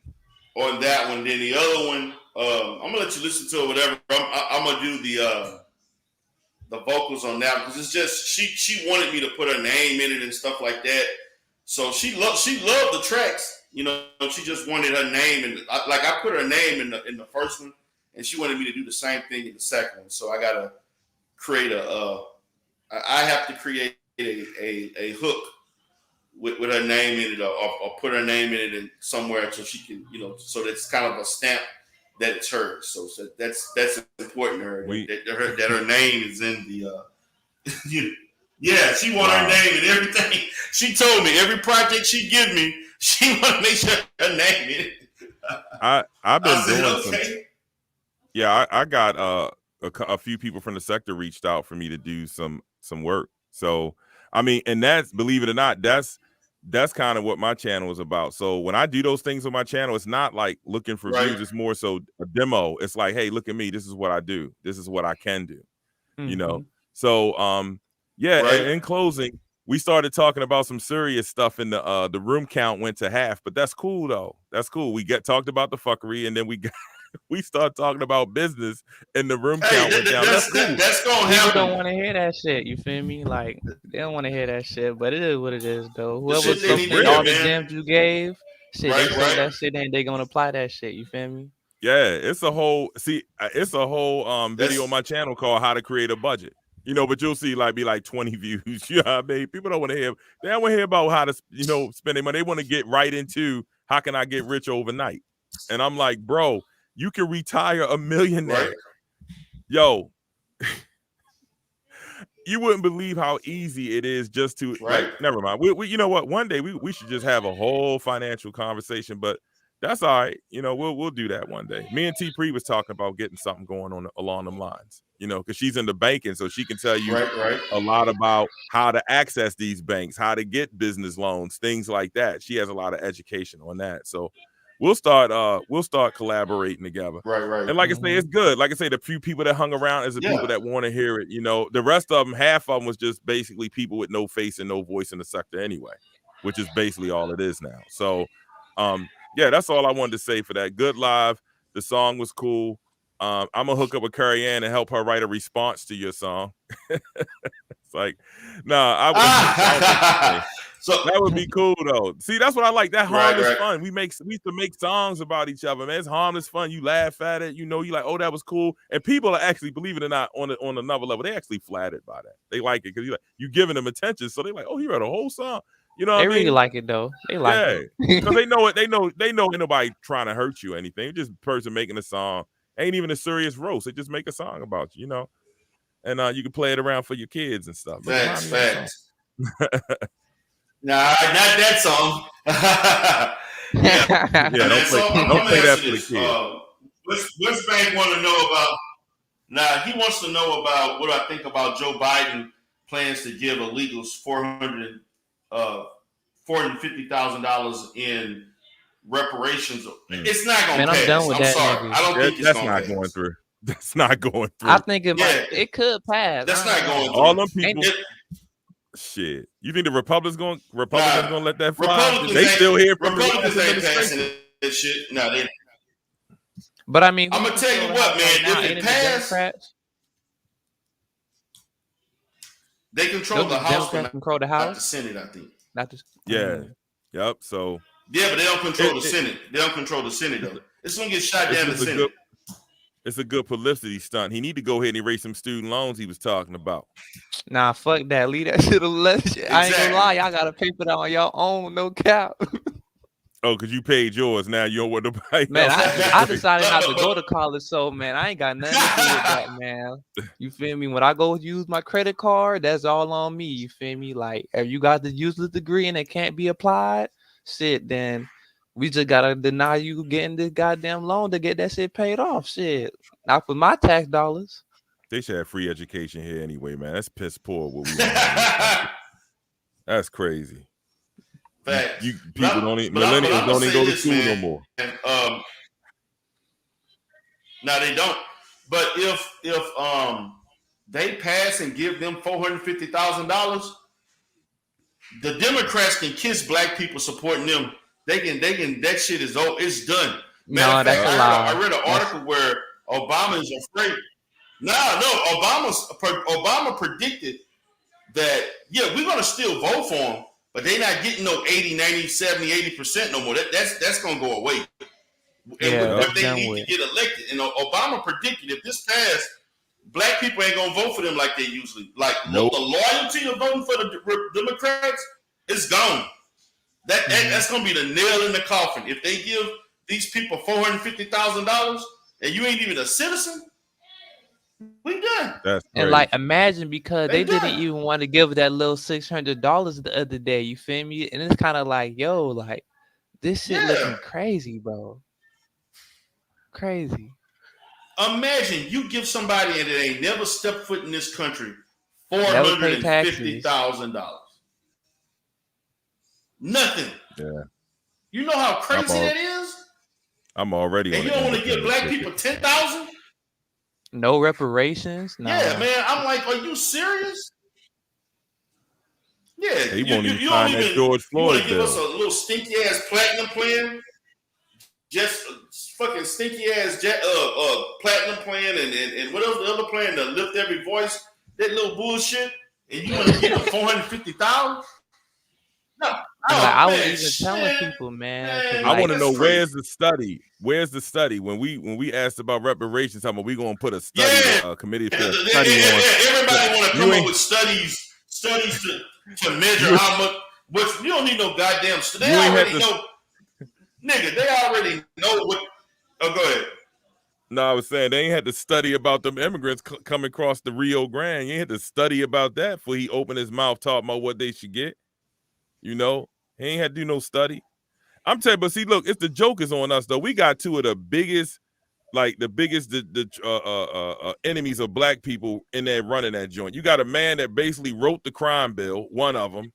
on that one. Then the other one I'm gonna let you listen to it. Whatever. I'm gonna do the vocals on that because it's just she wanted me to put her name in it and stuff like that. So she loved the tracks. You know, she just wanted her name and I put her name in the first one, and she wanted me to do the same thing in the second one. So I gotta create I have to create a hook with her name in it or put her name in it and somewhere so she can so that's kind of a stamp that it's hers. So that's important to her that her name is in the yeah, she want her name and everything. She told me every project she give me, she want to make sure her name in it. I've been doing okay. some. Yeah, I got a few people from the sector reached out for me to do some work. So I mean, and that's, believe it or not, that's kind of what my channel is about. So when I do those things on my channel, it's not like looking for views. It's more so a demo. It's like, hey, look at me. This is what I do. This is what I can do. You know. So yeah. And in closing, we started talking about some serious stuff, and the room count went to half. But that's cool though. That's cool. We talked about the fuckery, and then we start talking about business, and the room count went down. That's cool. That's gonna happen. People don't want to hear that shit. You feel me? Like they don't want to hear that shit, but it is what it is, though. Whoever soaked in all the gems you gave, shit, they soak that shit and they gonna apply that shit. You feel me? Yeah, it's a whole video on my channel called "How to Create a Budget." You know, but you'll see be like 20 views. You know what I mean? People don't want to hear. They don't want to hear about how to spend their money. They want to get right into how can I get rich overnight. And I'm like, bro, you can retire a millionaire. Right. Yo, you wouldn't believe how easy it is just to never mind. We you know what? One day we should just have a whole financial conversation, but that's all right. You know, we'll do that one day. Me and T Pre was talking about getting something going on along them lines, because she's in the banking, so she can tell you a lot about how to access these banks, how to get business loans, things like that. She has a lot of education on that. So we'll start collaborating together. Right. And like I say, it's good. Like I say, the few people that hung around is the people that want to hear it. The rest of them, half of them was just basically people with no face and no voice in the sector anyway, which is basically all it is now. So yeah, that's all I wanted to say for that. Good live. The song was cool. I'm gonna hook up with Carrie Ann and help her write a response to your song. It's like, I would. So that would be cool though. See, that's what I like. That harmless fun. We used to make songs about each other, man. It's harmless fun. You laugh at it. You like, oh, that was cool. And people are actually, believe it or not, on another level, they actually flattered by that. They like it because you giving them attention. So they like, oh, he wrote a whole song. You know what I mean? They really like it though. They like it. Because they know it. They know ain't nobody trying to hurt you or anything. It's just a person making a song. Ain't even a serious roast. They just make a song about you, and you can play it around for your kids and stuff. Facts. Nah, not that song. yeah, don't play that for the kids. West Bank want to know about. Nah, he wants to know about what I think about Joe Biden plans to give illegals $450,000 in reparations. It's not going to pass. I'm done with that. Sorry. I don't think it's going going through. That's not going through. I think it could pass. That's not going through. All them people. Shit, you think the Republicans gonna let that fly? Republicans They still hear from the last ain't passing administration. that shit. No, they. But I mean, I'm gonna tell you what, man. Right If it passed, they control the House, but control the not House, the Senate. I think. not the Yeah. Yep. So. Yeah, but they don't control the Senate. They don't control the Senate though. It's gonna get shot down in the Senate. It's a good publicity stunt. He need to go ahead and erase some student loans he was talking about. Nah, fuck that. Leave that shit alone. Exactly. I ain't gonna lie, y'all gotta pay for that on your own, no cap. Oh, because you paid yours. Now you don't want to buy. Man, I decided not to go to college, so man, I ain't got nothing to do with that, man. You feel me? When I go use my credit card, that's all on me. You feel me? Like, if you got the useless degree and it can't be applied, shit, then we just gotta deny you getting this goddamn loan to get that shit paid off. Shit, not for my tax dollars. They should have free education here anyway, man. That's piss poor. What we want. That's crazy. Facts. Millennials don't even go to school no more. No, they don't. But if they pass and give them $450,000, the Democrats can kiss black people supporting them. They can. That shit is over. It's done. Matter of fact, I read an article where Obama is afraid. No. Obama predicted that we're gonna still vote for him, but they're not getting no 80, 90, 70, 80% no more. That's gonna go away. If they need to get elected, and Obama predicted if this passed, black people ain't gonna vote for them like they usually. Like the loyalty of voting for the Democrats is gone. That's gonna be the nail in the coffin. If they give these people $450,000 and you ain't even a citizen, we done. And like, imagine, because they didn't even want to give that little $600 the other day. You feel me? And it's kind of like, yo, like, this shit looking crazy, bro. Crazy. Imagine you give somebody that ain't never stepped foot in this country $450,000. Nothing. Yeah. You know how crazy that is? I'm already. And you don't want to give black people $10,000? No reparations? Nah. Yeah, man. I'm like, are you serious? Yeah. He won't even sign that George Floyd bill. You want to give us a little stinky ass platinum plan? Just fucking stinky ass platinum plan and what else the other plan to lift every voice? That little bullshit. And you want to give them $450,000? No. I was even telling people, man. I want to know where's the study. Where's the study? When we asked about reparations, how about we gonna put a study, committee for a study on? Everybody want to come up with studies to measure how much. Which you don't need no goddamn study. They already know, nigga. They already know what. Oh, go ahead. No, I was saying they ain't had to study about them immigrants coming across the Rio Grande. You ain't had to study about that before he opened his mouth talking about what they should get. You know, he ain't had to do no study. I'm telling you, but see, look, it's the joke is on us though. We got two of the biggest, enemies of black people in there running that joint. You got a man that basically wrote the crime bill, one of them,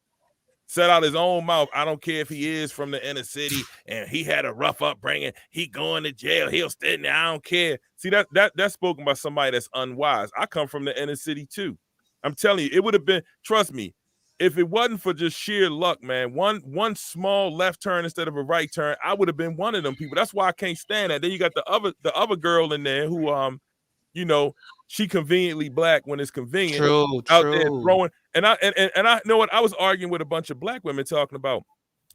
said out his own mouth, I don't care if he is from the inner city and he had a rough upbringing, he going to jail, he'll stay there, I don't care. See, that's spoken by somebody that's unwise. I come from the inner city too. I'm telling you, it would have been, trust me, if it wasn't for just sheer luck, man, one small left turn instead of a right turn, I would have been one of them people. That's why I can't stand that. Then you got the other girl in there who, she conveniently black when it's convenient. True. There throwing, and I know what I was arguing with a bunch of black women talking about.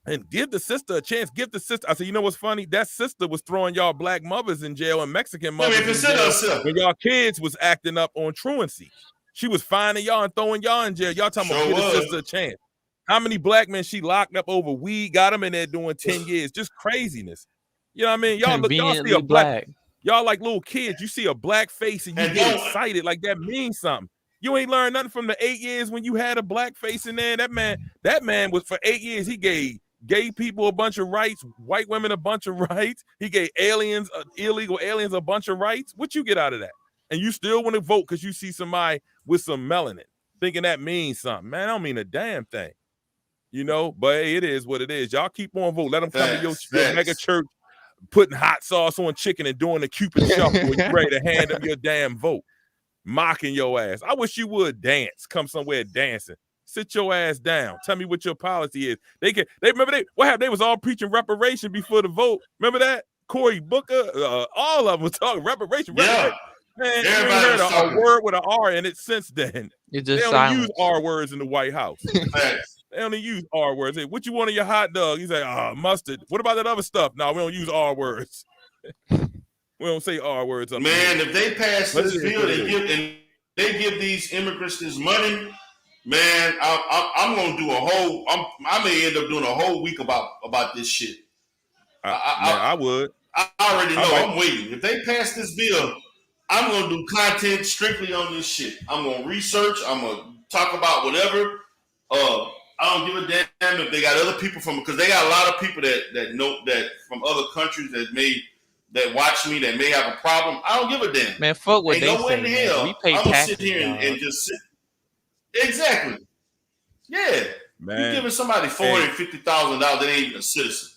And give the sister a chance. Give the sister. I said, you know what's funny? That sister was throwing y'all black mothers in jail and Mexican mothers in jail when y'all kids was acting up on truancy. She was finding y'all and throwing y'all in jail. Y'all talking about give the sister a chance. How many black men she locked up over weed, got them in there doing 10 years? Just craziness. You know what I mean? Y'all see a black. Y'all like little kids. You see a black face and you get excited like that means something. You ain't learned nothing from the 8 years when you had a black face in there. That man was for 8 years. He gave gay people a bunch of rights, white women a bunch of rights. He gave aliens, illegal aliens, a bunch of rights. What you get out of that? And you still want to vote because you see somebody with some melanin, thinking that means something. Man, I don't mean a damn thing. You know, but hey, it is what it is. Y'all keep on vote. Let them come to your mega church, putting hot sauce on chicken and doing the Cupid shuffle when you ready to hand them your damn vote, mocking your ass. I wish you would dance, come somewhere dancing. Sit your ass down. Tell me what your policy is. They remember what happened? They was all preaching reparation before the vote. Remember that? Cory Booker, all of them was talking reparation. Yeah. Man, you ain't Everybody heard was a talking. word with an R in it since then. It's They just only use silence. R words in the White House. Facts. They only use R words. Hey, what you want in your hot dog? He's like, mustard. What about that other stuff? No, we don't use R words. We don't say R words up Man, here. if they pass But this it is bill what it is. and they give these immigrants this money, man, I'm gonna do a whole. I may end up doing a whole week about this shit. I would. I already know. might. I'm waiting. If they pass this bill, I'm gonna do content strictly on this shit. I'm gonna research. I'm gonna talk about whatever. I don't give a damn if they got other people from, because they got a lot of people that know that from other countries that watch me that may have a problem. I don't give a damn. Man, fuck what Ain't they no way say, in the man. hell We pay I'm gonna taxes, sit here dog. and just sit. Exactly. Yeah. Man, you giving somebody $450,000, they ain't even a citizen.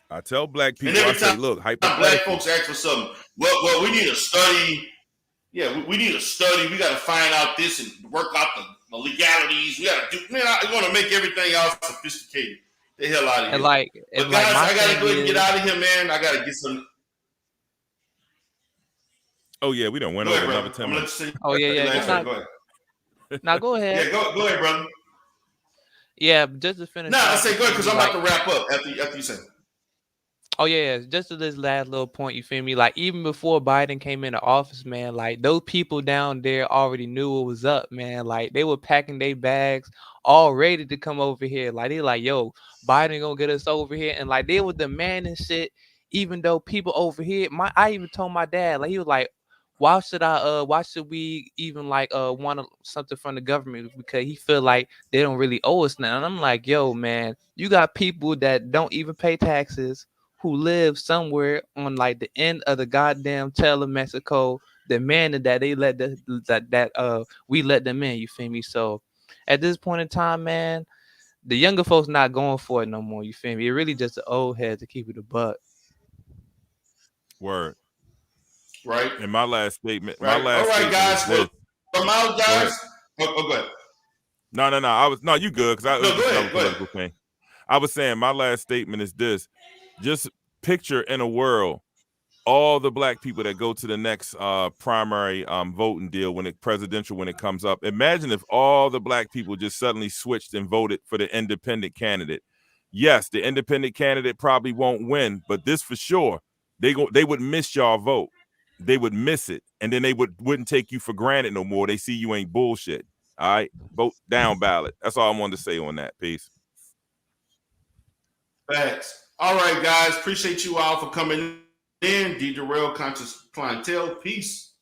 I tell black people, And every I say, time look, black hypothetically. folks ask for something, well, we need a study. Yeah, we need a study. We got to find out this and work out the legalities. We got to do. Man, I want to make everything else sophisticated. The hell out of here. And like, but guys, my I got to thing go ahead and is, get out of here, man. I got to get some. Oh yeah, we done went Go over ahead, another brother. 10 minutes. Oh yeah. Go ahead. Now go ahead. Yeah, go ahead, brother. Yeah, just to finish. Nah, I off, say go ahead because I'm like, about to wrap up after you say. Oh yeah, just to this last little point, you feel me? Like even before Biden came into office, man, like those people down there already knew what was up, man. Like they were packing their bags, all ready to come over here. Like they like, yo, Biden gonna get us over here, and like they were demanding shit. Even though people over here, I even told my dad, like he was like, why should we even like want something from the government, because he feel like they don't really owe us now. And I'm like, yo, man, you got people that don't even pay taxes, who live somewhere on like the end of the goddamn tail of Mexico, demanding that they let we let them in. You feel me? So at this point in time, man, the younger folks not going for it no more. You feel me? It really just the old head to keep it a buck. Word. Right. And my last statement. Right. My last All right, statement guys. is this. Come out, guys. Go ahead. No. You good? Because go ahead. Political thing. I was saying my last statement is this: just picture in a world all the black people that go to the next primary voting deal when it comes up. Imagine if all the black people just suddenly switched and voted for the independent candidate. Yes, the independent candidate probably won't win, but this for sure, they would miss y'all vote. They would miss it, and then they wouldn't take you for granted no more. They see you ain't bullshit. All right, vote down ballot. That's all I wanted to say on that. Peace. Thanks. All right, guys. Appreciate you all for coming in. D. Durrell, Conscious Clientele. Peace.